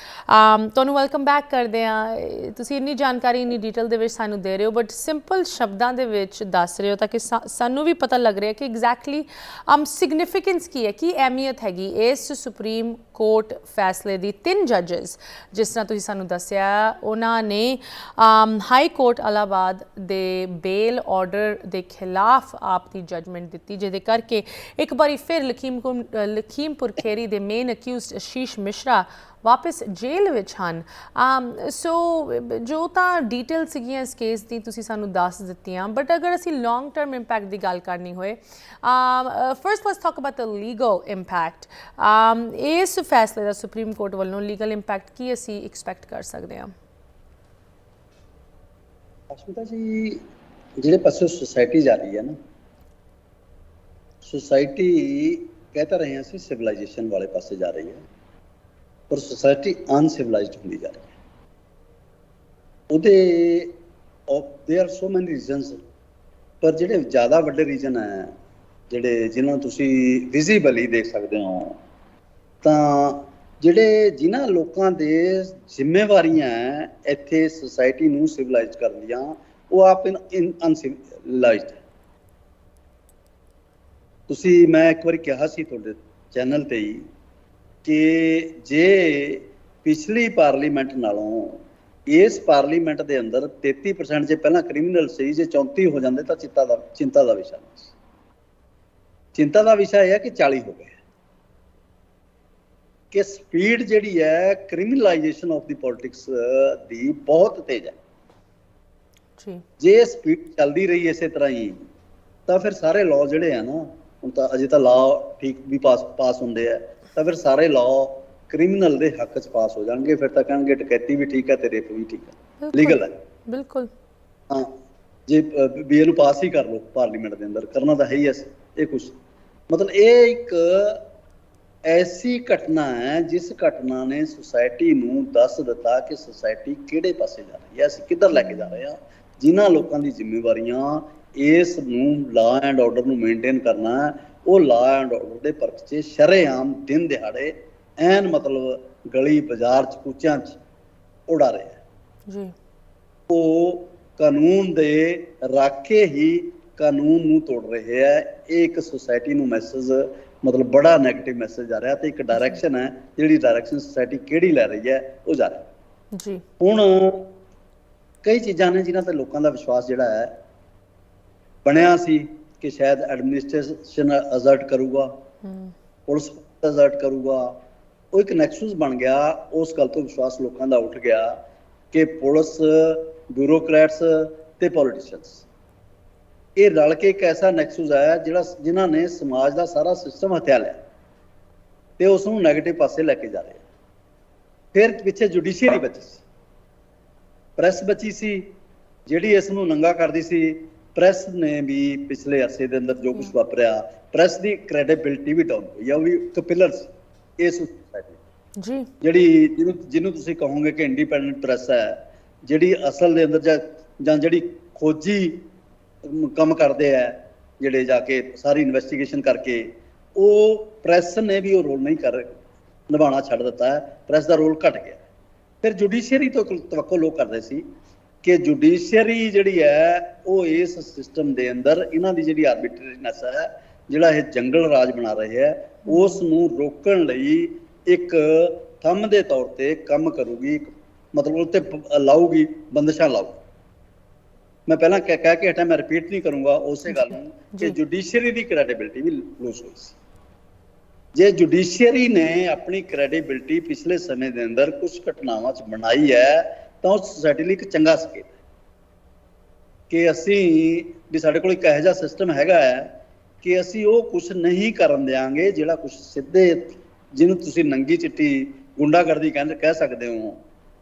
ਤੁਹਾਨੂੰ ਵੈਲਕਮ ਬੈਕ ਕਰਦੇ ਹਾਂ। ਤੁਸੀਂ ਇੰਨੀ ਜਾਣਕਾਰੀ ਇੰਨੀ ਡਿਟੇਲ ਦੇ ਵਿੱਚ ਸਾਨੂੰ ਦੇ ਰਹੇ ਹੋ, ਬਟ ਸਿੰਪਲ ਸ਼ਬਦਾਂ ਦੇ ਵਿੱਚ ਦੱਸ ਰਹੇ ਹੋ ਤਾਂ ਕਿ ਸਾਨੂੰ ਵੀ ਪਤਾ ਲੱਗ ਰਿਹਾ ਕਿ ਐਗਜ਼ੈਕਟਲੀ ਸਿਗਨੀਫਿਕੈਂਸ ਕੀ ਹੈ, ਕੀ ਅਹਿਮੀਅਤ ਹੈਗੀ ਇਸ ਸੁਪਰੀਮ ਕੋਰਟ ਫੈਸਲੇ ਦੀ। 3 ਜੱਜਸ ਜਿਸ ਤਰ੍ਹਾਂ ਤੁਸੀਂ ਸਾਨੂੰ ਦੱਸਿਆ, ਉਹਨਾਂ ਨੇ ਹਾਈ ਕੋਰਟ ਇਲਾਹਾਬਾਦ ਦੇ ਬੇਲ ਆਰਡਰ ਦੇ ਖਿਲਾਫ ਆਪ ਦੀ ਜਜਮੈਂਟ ਦਿੱਤੀ, ਜਿਹਦੇ ਕਰਕੇ ਇੱਕ ਵਾਰੀ ਫਿਰ ਲਖੀਮਪੁਰ ਖੇਰੀ ਦੇ ਮੇਨ ਅਕਿਊਜ਼ਡ ਅਸ਼ੀਸ਼ ਮਿਸ਼ਰਾ ਵਾਪਸ ਜੇਲ੍ਹ ਵਿੱਚ ਹਨ। ਸੋ ਜੋ ਤਾਂ ਡਿਟੇਲ ਸੀਗੀਆਂ ਇਸ ਕੇਸ ਦੀ ਤੁਸੀਂ ਸਾਨੂੰ ਦੱਸ ਦਿੱਤੀਆਂ, ਬਟ ਅਗਰ ਅਸੀਂ ਲੌਂਗ ਟਰਮ ਇੰਪੈਕਟ ਦੀ ਗੱਲ ਕਰਨੀ ਹੋਏ, first let's talk about the legal impact. ਇਸ ਫੈਸਲੇ ਦਾ ਸੁਪਰੀਮ ਕੋਰਟ ਵੱਲੋਂ ਲੀਗਲ ਇੰਪੈਕਟ ਕੀ ਅਸੀਂ ਐਕਸਪੈਕਟ ਕਰ ਸਕਦੇ ਹਾਂ? ਅਸ਼ਮਿਤਾ ਜੀ, ਜਿਹੜੇ ਪਾਸੇ ਸੋਸਾਇਟੀ ਜਾ ਰਹੀ ਹੈ ਨਾ, ਸੋਸਾਇਟੀ ਕਹਿ ਤਾਂ ਰਹੇ ਹਾਂ ਅਸੀਂ ਸਿਵਲਾਈਜੇਸ਼ਨ ਵਾਲੇ ਪਾਸੇ ਜਾ ਰਹੀ ਹੈ, ਪਰ ਸੋਸਾਇਟੀ ਅਨਸਿਵਲਾਈਜ਼ਡ ਹੁੰਦੀ ਜਾ ਰਹੀ ਹੈ। ਉਹਦੇ ਦੇਅਰ ਸੋ ਮੈਨੀ ਰੀਜ਼ਨਸ, ਪਰ ਜਿਹੜੇ ਜ਼ਿਆਦਾ ਵੱਡੇ ਰੀਜ਼ਨ ਹੈ, ਜਿਨ੍ਹਾਂ ਨੂੰ ਤੁਸੀਂ ਵਿਜ਼ੀਬਲੀ ਦੇਖ ਸਕਦੇ ਹੋ, ਤਾਂ ਜਿਨ੍ਹਾਂ ਲੋਕਾਂ ਦੇ ਜ਼ਿੰਮੇਵਾਰੀਆਂ ਹੈ ਇੱਥੇ ਸੋਸਾਇਟੀ ਨੂੰ ਸਿਵਲਾਈਜ਼ ਕਰਨ ਦੀਆਂ, ਉਹ ਆਪ ਅਨਸਿਵਲਾਈਜ਼ਡ ਹੈ। ਮੈਂ ਇੱਕ ਵਾਰੀ ਕਿਹਾ ਸੀ ਤੁਹਾਡੇ ਚੈਨਲ ਤੇ ਹੀ ਕਿ ਜੇ ਪਿਛਲੀ ਪਾਰਲੀਮੈਂਟ ਨਾਲੋਂ ਇਸ ਪਾਰਲੀਮੈਂਟ ਦੇ ਅੰਦਰ 33% ਜੇ ਪਹਿਲਾਂ ਕ੍ਰਿਮੀਨਲ ਸੀ, ਜੇ 34 ਹੋ ਜਾਂਦੇ ਤਾਂ ਚਿੰਤਾ ਦਾ ਵਿਸ਼ਾ ਨਹੀਂ ਸੀ। ਚਿੰਤਾ ਦਾ ਵਿਸ਼ਾ ਇਹ ਹੈ ਕਿ 40 ਹੋ ਗਏ, ਕਿ ਸਪੀਡ ਜਿਹੜੀ ਹੈ ਕ੍ਰਿਮੀਨਲਾਈਜੇਸ਼ਨ ਆਫ ਦੀ ਪੋਲਿਟਿਕਸ ਦੀ ਬਹੁਤ ਤੇਜ਼ ਹੈ। ਜੇ ਸਪੀਡ ਚੱਲਦੀ ਰਹੀ ਇਸੇ ਤਰ੍ਹਾਂ ਹੀ ਤਾਂ ਫਿਰ ਸਾਰੇ ਲਾਅ ਜਿਹੜੇ ਆ ਨਾ, ਹੁਣ ਤਾਂ ਅਜੇ ਤਾਂ ਲਾਅ ਠੀਕ ਵੀ ਪਾਸ ਹੁੰਦੇ ਆ, ਤਾਂ ਫਿਰ ਸਾਰੇ ਲਾਅ ਕ੍ਰਿਮੀਨਲ ਦੇ ਹੱਕ 'ਚ ਪਾਸ ਹੋ ਜਾਣਗੇ। ਫਿਰ ਤਾਂ ਕਹਿਣਗੇ ਡਕੈਤੀ ਵੀ ਠੀਕ ਹੈ ਤੇ ਰੇਪ ਵੀ ਠੀਕ ਹੈ, ਲੀਗਲ ਹੈ। ਬਿਲਕੁਲ ਹਾਂ, ਜੇ ਵੀ ਇਹਨੂੰ ਪਾਸ ਹੀ ਕਰ ਲਓ ਪਾਰਲੀਮੈਂਟ ਦੇ ਅੰਦਰ, ਕਰਨਾ ਤਾਂ ਹੈ ਹੀ ਇਹ ਕੁਛ। ਮਤਲਬ ਇਹ ਇੱਕ ਐਸੀ ਘਟਨਾ ਹੈ ਜਿਸ ਘਟਨਾ ਨੇ ਸੁਸਾਇਟੀ ਨੂੰ ਦੱਸ ਦਿੱਤਾ ਕਿ ਸੁਸਾਇਟੀ ਕਿਹੜੇ ਪਾਸੇ ਜਾ ਰਹੀ ਹੈ, ਅਸੀਂ ਕਿੱਧਰ ਲੈ ਕੇ ਜਾ ਰਹੇ ਹਾਂ। ਜਿਨ੍ਹਾਂ ਲੋਕਾਂ ਦੀ ਜ਼ਿੰਮੇਵਾਰੀਆਂ ਇਸ ਨੂੰ ਲਾ ਐਂਡ ਆਰਡਰ ਨੂੰ ਮੇਨਟੇਨ ਕਰਨਾ, ਉਹ ਲਾ ਐਂਡ ਆਰਡਰ ਦੇ ਪਰਖ 'ਚ ਸ਼ਰੇਆਮ ਦਿਨ ਦਿਹਾੜੇ ਐਨ ਮਤਲਬ ਗਲੀ ਬਾਜ਼ਾਰ 'ਚ ਕੂਚਿਆਂ 'ਚ ਉਡਾ ਰਹੇ ਹੈ। ਉਹ ਕਾਨੂੰਨ ਦੇ ਰਾਖੇ ਹੀ ਕਾਨੂੰਨ ਨੂੰ ਤੋੜ ਰਹੇ ਹੈ। ਇਹ ਇੱਕ ਸੁਸਾਇਟੀ ਨੂੰ ਮੈਸੇਜ, ਮਤਲਬ ਬੜਾ ਨੈਗੇਟਿਵ ਮੈਸੇਜ ਆ ਰਿਹਾ, ਤੇ ਇੱਕ ਡਾਇਰੈਕਸ਼ਨ ਹੈ, ਜਿਹੜੀ ਡਾਇਰੈਕਸ਼ਨ ਸੁਸਾਇਟੀ ਕਿਹੜੀ ਲੈ ਰਹੀ ਹੈ ਉਹ ਜਾ ਰਹੀ। ਹੁਣ ਕਈ ਚੀਜ਼ਾਂ ਨੇ ਜਿਨ੍ਹਾਂ ਤੇ ਲੋਕਾਂ ਦਾ ਵਿਸ਼ਵਾਸ ਜਿਹੜਾ ਹੈ ਬਣਿਆ ਸੀ ਕਿ ਸ਼ਾਇਦ ਐਡਮਿਨਿਸਟ੍ਰੇਸ਼ਨ ਅਜ਼ਰਟ ਕਰੂਗਾ, ਪੁਲਿਸ ਅਜ਼ਰਟ ਕਰੂਗਾ, ਉਹ ਇੱਕ ਨੈਕਸਸ ਬਣ ਗਿਆ। ਉਸ ਗੱਲ ਤੋਂ ਵਿਸ਼ਵਾਸ ਲੋਕਾਂ ਦਾ ਉੱਠ ਗਿਆ ਕਿ ਪੁਲਿਸ, ਬਿਊਰੋਕਰੈਟਸ ਤੇ ਪੋਲੀਟੀਸ਼ੀਅਨਸ ਇਹ ਰਲ ਕੇ ਇੱਕ ਐਸਾ ਨੈਕਸਸ ਆਇਆ ਜਿਨ੍ਹਾਂ ਨੇ ਸਮਾਜ ਦਾ ਸਾਰਾ ਸਿਸਟਮ ਹਥਿਆ ਲਿਆ ਤੇ ਉਸ ਨੂੰ ਨੈਗੇਟਿਵ ਪਾਸੇ ਲੈ ਕੇ ਜਾ ਰਹੇ। ਫਿਰ ਪਿੱਛੇ ਜੁਡੀਸ਼ੀਅਰੀ ਬਚੀ ਸੀ, ਪ੍ਰੈਸ ਬਚੀ ਸੀ ਜਿਹੜੀ ਇਸ ਨੂੰ ਨੰਗਾ ਕਰਦੀ ਸੀ। ਪ੍ਰੈਸ ਨੇ ਵੀ ਪਿਛਲੇ ਅਰਸੇ ਦੇ ਅੰਦਰ ਜੋ ਕੁਝ ਵਾਪਰਿਆ, ਪ੍ਰੈਸ ਦੀ ਕ੍ਰੈਡੀਬਿਲਿਟੀ ਵੀ ਡਾਊਨ ਹੋਈ ਆ। ਉਹ ਵੀ ਇੱਕ ਪਿਲਰ ਸੀ ਇਸ ਸੋਸਾਇਟੀ ਜੀ, ਜਿਹੜੀ ਜਿਹਨੂੰ ਤੁਸੀਂ ਕਹੋਗੇ ਕਿ ਇੰਡੀਪੈਂਡੈਂਟ ਪ੍ਰੈਸ ਹੈ, ਜਿਹੜੀ ਅਸਲ ਦੇ ਅੰਦਰ ਜਾਂ ਜਿਹੜੀ ਖੋਜੀ ਕੰਮ ਕਰਦੇ ਆ, ਜਿਹੜੇ ਜਾ ਕੇ ਸਾਰੀ ਇਨਵੈਸਟੀਗੇਸ਼ਨ ਕਰਕੇ, ਉਹ ਪ੍ਰੈਸ ਨੇ ਵੀ ਉਹ ਰੋਲ ਨਹੀਂ ਨਿਭਾਉਣਾ ਛੱਡ ਦਿੱਤਾ ਹੈ। ਪ੍ਰੈਸ ਦਾ ਰੋਲ ਘਟ ਗਿਆ। ਫਿਰ ਜੁਡੀਸ਼ੀਅਰੀ ਤੋਂ ਤਵੱਕੋ ਲੋਕ ਕਰਦੇ ਸੀ ਕਿ ਜੁਡੀਸ਼ੀਅਰੀ ਜਿਹੜੀ ਹੈ ਉਹ ਇਸ ਸਿਸਟਮ ਦੇ ਅੰਦਰ ਇਹਨਾਂ ਦੀ ਜਿਹੜੀ ਆਰਬਿਟਰੀਨੈਸ ਹੈ, ਜਿਹੜਾ ਇਹ ਜੰਗਲ ਰਾਜ ਬਣਾ ਰਹੇ ਹੈ, ਉਸ ਨੂੰ ਰੋਕਣ ਲਈ ਇੱਕ ਥੰਮ ਦੇ ਤੌਰ ਤੇ ਕੰਮ ਕਰੂਗੀ, ਮਤਲਬ ਉਹ 'ਤੇ ਲਾਊਗੀ, ਬੰਦਸ਼ਾਂ ਲਾਊਗੀ। ਮੈਂ ਪਹਿਲਾਂ ਕਹਿ ਕੇ ਹਟਿਆ, ਮੈਂ ਰਿਪੀਟ ਨਹੀਂ ਕਰੂੰਗਾ ਉਸੇ ਗੱਲ ਨੂੰ ਕਿ ਜੁਡੀਸ਼ੀਅਰੀ ਦੀ ਕ੍ਰੈਡੀਬਿਲਿਟੀ ਵੀ ਲੂਜ਼ ਹੋਈ ਸੀ। ਜੇ ਜੁਡੀਸ਼ੀਅਰੀ ਨੇ ਆਪਣੀ ਕ੍ਰੈਡੀਬਿਲਿਟੀ ਪਿਛਲੇ ਸਮੇਂ ਦੇ ਅੰਦਰ ਕੁਝ ਘਟਨਾਵਾਂ 'ਚ ਬਣਾਈ ਹੈ ਤਾਂ ਉਸ ਸੋਸਾਇਟੀ ਲਈ ਇੱਕ ਚੰਗਾ ਸੰਕੇਤ ਹੈ ਕਿ ਅਸੀਂ ਵੀ ਸਾਡੇ ਕੋਲ ਇੱਕ ਇਹੋ ਜਿਹਾ ਸਿਸਟਮ ਹੈਗਾ ਹੈ ਕਿ ਅਸੀਂ ਉਹ ਕੁਝ ਨਹੀਂ ਕਰਨ ਦਿਆਂਗੇ ਜਿਹੜਾ ਕੁਝ ਸਿੱਧੇ, ਜਿਹਨੂੰ ਤੁਸੀਂ ਨੰਗੀ ਚਿੱਟੀ ਗੁੰਡਾਗਰਦੀ ਕਹਿ ਸਕਦੇ ਹੋ,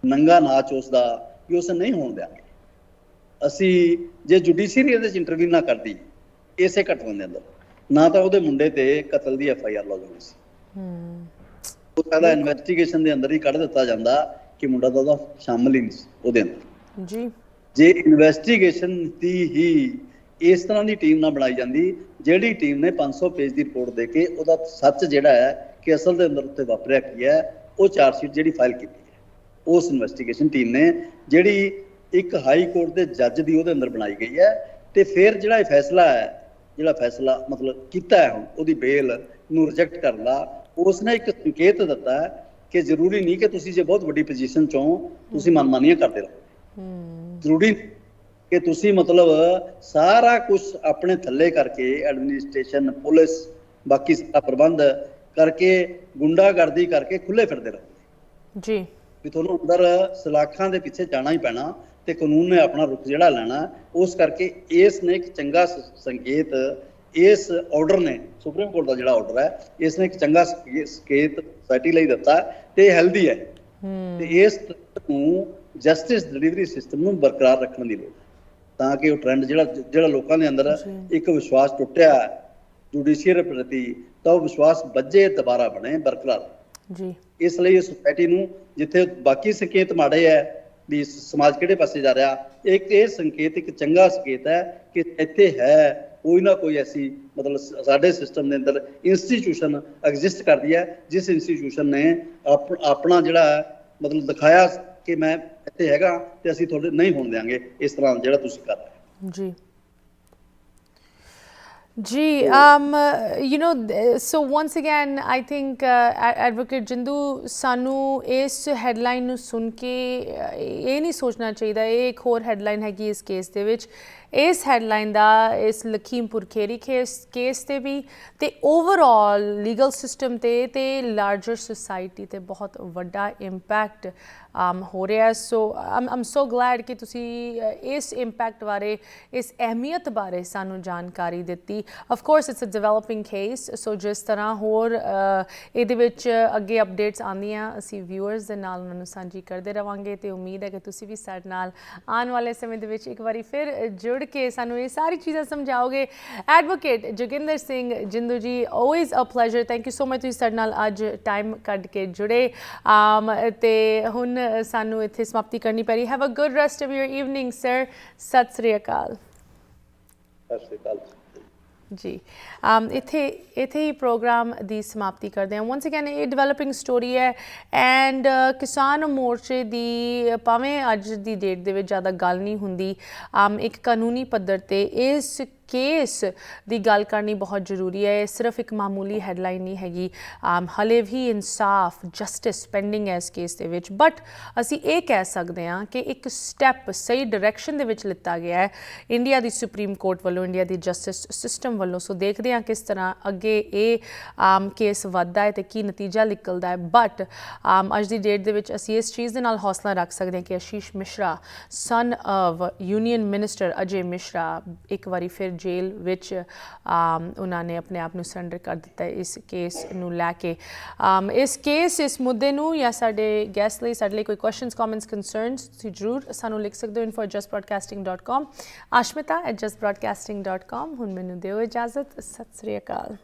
ਨੰਗਾ ਨਾਚ ਉਸਦਾ, ਵੀ ਉਸ ਨਹੀਂ ਹੋਣ ਦਿਆਂਗੇ। ਅਸੀਂ ਜੇ ਜੁਡੀਸ਼ੀਅਰੀ ਇਹਦੇ 'ਚ ਇੰਟਰਵਿਊ ਨਾ ਕਰਦੀ ਇਸੇ ਘਟਨਾ ਦੇ ਅੰਦਰ, ਨਾ ਤਾਂ ਉਹਦੇ ਮੁੰਡੇ ਤੇ ਕਤਲ ਦੀ FIR ਲੌਜ ਹੋਣੀ ਸੀ। ਉਹ ਕਹਿੰਦਾ ਇਨਵੈਸਟੀਗੇਸ਼ਨ ਦੇ ਅੰਦਰ ਹੀ ਕੱਢ ਦਿੱਤਾ ਜਾਂਦਾ ਕਿ ਮੁੰਡਾ ਤਾਂ ਉਹਦਾ ਸ਼ਾਮਲ ਹੀ ਨਹੀਂ ਸੀ ਉਹਦੇ ਅੰਦਰ ਜੀ। ਜੇ ਇਨਵੈਸਟੀਗੇਸ਼ਨ ਦੀ ਹੀ ਇਸ ਤਰ੍ਹਾਂ ਦੀ ਟੀਮ ਨਾਲ ਬਣਾਈ ਜਾਂਦੀ, ਜਿਹੜੀ ਟੀਮ ਨੇ 500 ਪੇਜ ਦੀ ਰਿਪੋਰਟ ਦੇ ਕੇ ਉਹਦਾ ਸੱਚ ਜਿਹੜਾ ਹੈ ਕਿ ਅਸਲ ਦੇ ਅੰਦਰ ਉੱਤੇ ਵਾਪਰਿਆ ਕੀ ਹੈ, ਉਹ ਚਾਰਜਸ਼ੀਟ ਜਿਹੜੀ ਫਾਈਲ ਕੀਤੀ ਹੈ ਉਸ ਇਨਵੈਸਟੀਗੇਸ਼ਨ ਟੀਮ ਨੇ, ਜਿਹੜੀ ਇੱਕ ਹਾਈ ਕੋਰਟ ਦੇ ਜੱਜ ਦੀ ਉਹਦੇ ਅੰਦਰ ਬਣਾਈ ਗਈ ਹੈ, ਤੇ ਫਿਰ ਜਿਹੜਾ ਇਹ ਫੈਸਲਾ ਹੈ, ਜਿਹੜਾ ਫੈਸਲਾ ਮਤਲਬ ਕੀਤਾ ਹੈ ਹੁਣ ਉਹਦੀ ਬੇਲ ਨੂੰ ਰਿਜੈਕਟ ਕਰਨ ਦਾ, ਉਸਨੇ ਇੱਕ ਸੰਕੇਤ ਦਿੱਤਾ ਹੈ ਕਿ ਜ਼ਰੂਰੀ ਨਹੀਂ ਕਿ ਤੁਸੀਂ ਜੇ ਬਹੁਤ ਵੱਡੀ ਪੋਜੀਸ਼ਨ 'ਚੋਂ ਤੁਸੀਂ ਮਨਮਾਨੀਆਂ ਕਰਦੇ ਰਹੋ। ਜ਼ਰੂਰੀ ਕਿ ਤੁਸੀਂ ਮਤਲਬ ਸਾਰਾ ਕੁਝ ਆਪਣੇ ਥੱਲੇ ਕਰਕੇ, ਐਡਮਿਨਿਸਟ੍ਰੇਸ਼ਨ, ਪੁਲਿਸ, ਬਾਕੀ ਸਾਰਾ ਪ੍ਰਬੰਧ ਕਰਕੇ, ਗੁੰਡਾਗਰਦੀ ਕਰਕੇ ਖੁੱਲੇ ਫਿਰਦੇ ਰਹੋ ਜੀ, ਵੀ ਤੁਹਾਨੂੰ ਅੰਦਰ ਸਲਾਖਾਂ ਦੇ ਪਿੱਛੇ ਜਾਣਾ ਹੀ ਪੈਣਾ ਤੇ ਕਾਨੂੰਨ ਨੇ ਆਪਣਾ ਰੁਖ ਜਿਹੜਾ ਲੈਣਾ। ਉਸ ਕਰਕੇ ਇਸ ਨੇ ਇੱਕ ਚੰਗਾ ਸੰਕੇਤ, ਇਸ ਆਰਡਰ ਨੇ, ਸੁਪਰੀਮ ਕੋਰਟ ਦਾ ਜਿਹੜਾ ਆਰਡਰ ਹੈ, ਇਸ ਨੇ ਇੱਕ ਚੰਗਾ ਸੰਕੇਤ ਸੋਸਾਇਟੀ ਲਈ ਦਿੱਤਾ ਤੇ ਹੈਲਦੀ ਹੈ। ਤੇ ਇਸ ਨੂੰ ਜਸਟਿਸ ਡਿਲੀਵਰੀ ਸਿਸਟਮ ਨੂੰ ਬਰਕਰਾਰ ਰੱਖਣ ਦੀ ਲੋੜ ਤਾਂ ਕਿ ਉਹ ਟ੍ਰੈਂਡ ਜਿਹੜਾ ਲੋਕਾਂ ਦੇ ਅੰਦਰ ਇੱਕ ਵਿਸ਼ਵਾਸ ਟੁੱਟਿਆ ਜੁਡੀਸ਼ੀਅਰੀ ਪ੍ਰਤੀ, ਤਾਂ ਉਹ ਵਿਸ਼ਵਾਸ ਵੱਜੇ, ਦੁਬਾਰਾ ਬਣੇ, ਬਰਕਰਾਰ ਜੀ। ਇਸ ਲਈ ਇਹ ਸੋਸਾਇਟੀ ਨੂੰ, ਜਿੱਥੇ ਬਾਕੀ ਸੰਕੇਤ ਮਾੜੇ ਹੈ ਵੀ ਸਮਾਜ ਕਿਹੜੇ ਪਾਸੇ ਜਾ ਰਿਹਾ, ਇੱਕ ਇਹ ਸੰਕੇਤ ਇੱਕ ਚੰਗਾ ਸੰਕੇਤ ਹੈ ਕਿ ਇੱਥੇ ਹੈ ਕੋਈ ਨਾ ਕੋਈ ਐਸੀ ਮਤਲਬ ਸਾਡੇ ਸਿਸਟਮ ਦੇ ਅੰਦਰ ਇੰਸਟੀਟਿਊਸ਼ਨ ਐਗਜ਼ਿਸਟ ਕਰਦੀ ਹੈ, ਜਿਸ ਇੰਸਟੀਟਿਊਸ਼ਨ ਨੇ ਆਪਣਾ ਜਿਹੜਾ ਮਤਲਬ ਦਿਖਾਇਆ ਕਿ ਮੈਂ ਇੱਥੇ ਹੈਗਾ ਤੇ ਅਸੀਂ ਤੁਹਾਡੇ ਨਹੀਂ ਹੋਣ ਦਿਆਂਗੇ ਇਸ ਤਰ੍ਹਾਂ ਜਿਹੜਾ ਤੁਸੀਂ ਕਰ ਰਹੇ ਜੀ। Ji, so once again, I think Advocate Jindu, सानू इस headline ਨੂੰ ਸੁਣ ਕੇ ਇਹ ਨਹੀਂ ਸੋਚਣਾ ਚਾਹੀਦਾ ਇਹ ਇੱਕ ਹੋਰ headline ਹੈਗੀ ਇਸ ਕੇਸ ਦੇ ਵਿੱਚ। ਇਸ ਹੈਡਲਾਈਨ ਦਾ ਇਸ ਲਖੀਮਪੁਰ ਖੇਰੀ ਕੇਸ ਤੇ ਵੀ ਤੇ ਓਵਰਆਲ ਲੀਗਲ ਸਿਸਟਮ ਤੇ ਲਾਰਜਰ ਸੁਸਾਇਟੀ ਤੇ ਬਹੁਤ ਵੱਡਾ ਇੰਪੈਕਟ ਹੋ ਰਿਹਾ। ਸੋ ਆਮ ਸੋ ਗਲੈਡ ਕਿ ਤੁਸੀਂ ਇਸ ਇੰਪੈਕਟ ਬਾਰੇ, ਇਸ ਅਹਿਮੀਅਤ ਬਾਰੇ ਸਾਨੂੰ ਜਾਣਕਾਰੀ ਦਿੱਤੀ। Of course it's a developing case, so ਜਿਸ ਤਰ੍ਹਾਂ ਹੋਰ ਇਹਦੇ ਵਿੱਚ ਅੱਗੇ ਅਪਡੇਟਸ ਆਉਂਦੀਆਂ ਅਸੀਂ ਵਿਊਅਰਸ ਦੇ ਨਾਲ ਉਹਨਾਂ ਨੂੰ ਸਾਂਝੀ ਕਰਦੇ ਰਵਾਂਗੇ ਤੇ ਉਮੀਦ ਹੈ ਕਿ ਤੁਸੀਂ ਵੀ ਸਾਡੇ ਨਾਲ ਆਉਣ ਵਾਲੇ ਸਮੇਂ ਦੇ ਵਿੱਚ ਇੱਕ ਵਾਰੀ ਫਿਰ ਜੁੜ ਕੇ ਸਾਨੂੰ ਇਹ ਸਾਰੀ ਚੀਜ਼ਾਂ ਸਮਝਾਓਗੇ। ਐਡਵੋਕੇਟ ਜੋਗਿੰਦਰ ਸਿੰਘ ਜਿੰਦੂ ਜੀ, always a pleasure, thank you so much ਤੁਸੀਂ ਸਾਡੇ ਨਾਲ ਅੱਜ ਟਾਈਮ ਕੱਢ ਕੇ ਜੁੜੇ ਤੇ ਹੁਣ ਸਾਨੂੰ ਇੱਥੇ ਸਮਾਪਤੀ ਕਰਨੀ ਪੈ ਰਹੀ। Have a good rest of your evening sir. ਸਤਿ ਸ੍ਰੀ ਅਕਾਲ। ਸਤਿ ਸ੍ਰੀ ਅਕਾਲ ਜੀ। ਇੱਥੇ ਹੀ ਪ੍ਰੋਗਰਾਮ ਦੀ ਸਮਾਪਤੀ ਕਰਦੇ ਹਾਂ। ਵਨਸ ਅਗੇਨ ਇਹ ਡਿਵੈਲਪਿੰਗ ਸਟੋਰੀ ਹੈ ਐਂਡ ਕਿਸਾਨ ਮੋਰਚੇ ਦੀ ਭਾਵੇਂ ਅੱਜ ਦੀ ਡੇਟ ਦੇ ਵਿੱਚ ਜ਼ਿਆਦਾ ਗੱਲ ਨਹੀਂ ਹੁੰਦੀ, ਇੱਕ ਕਾਨੂੰਨੀ ਪੱਧਰ ਤੇ ਇਸ ਕੇਸ ਦੀ ਗੱਲ ਕਰਨੀ ਬਹੁਤ ਜ਼ਰੂਰੀ ਹੈ। ਸਿਰਫ ਇੱਕ ਮਾਮੂਲੀ ਹੈਡਲਾਈਨ ਨਹੀਂ ਹੈਗੀ, ਹਲੇ ਵੀ ਇਨਸਾਫ, ਜਸਟਿਸ ਪੈਂਡਿੰਗ ਹੈ ਇਸ ਕੇਸ ਦੇ ਵਿੱਚ। ਬਟ ਅਸੀਂ ਇਹ ਕਹਿ ਸਕਦੇ ਹਾਂ ਕਿ ਇੱਕ ਸਟੈਪ ਸਹੀ ਡਾਇਰੈਕਸ਼ਨ ਦੇ ਵਿੱਚ ਲਿੱਤਾ ਗਿਆ ਹੈ ਇੰਡੀਆ ਦੀ ਸੁਪਰੀਮ ਕੋਰਟ ਵੱਲੋਂ, ਇੰਡੀਆ ਦੀ ਜਸਟਿਸ ਸਿਸਟਮ ਵੱਲੋਂ। ਸੋ ਦੇਖਦੇ ਹਾਂ ਕਿਸ ਤਰ੍ਹਾਂ ਅੱਗੇ ਇਹ ਕੇਸ ਵੱਧਦਾ ਹੈ ਤੇ ਕੀ ਨਤੀਜਾ ਨਿਕਲਦਾ ਹੈ। ਬਟ ਅੱਜ ਦੀ ਡੇਟ ਦੇ ਵਿੱਚ ਅਸੀਂ ਇਸ ਚੀਜ਼ ਦੇ ਨਾਲ ਹੌਸਲਾ ਰੱਖ ਸਕਦੇ ਹਾਂ ਕਿ Ashish Mishra, son of union minister Ajay Mishra, ਇੱਕ ਵਾਰੀ ਫਿਰ ਜੇਲ੍ਹ ਵਿੱਚ ਉਹਨਾਂ ਨੇ ਆਪਣੇ ਆਪ ਨੂੰ ਸਰੈਂਡਰ ਕਰ ਦਿੱਤਾ ਇਸ ਕੇਸ ਨੂੰ ਲੈ ਕੇ। ਇਸ ਮੁੱਦੇ ਨੂੰ ਜਾਂ ਸਾਡੇ ਗੈਸਟ ਲਈ ਸਾਡੇ ਲਈ ਕੋਈ ਕੁਐਸਚਨਸ ਕਮੈਂਟਸ ਕੰਸਰਨਸ ਤੁਸੀਂ ਜ਼ਰੂਰ ਸਾਨੂੰ ਲਿਖ ਸਕਦੇ ਹੋ info@justbroadcasting.com, ashmita@justbroadcasting.com। ਹੁਣ ਮੈਨੂੰ ਦਿਓ ਇਜਾਜ਼ਤ। ਸਤਿ ਸ੍ਰੀ ਅਕਾਲ।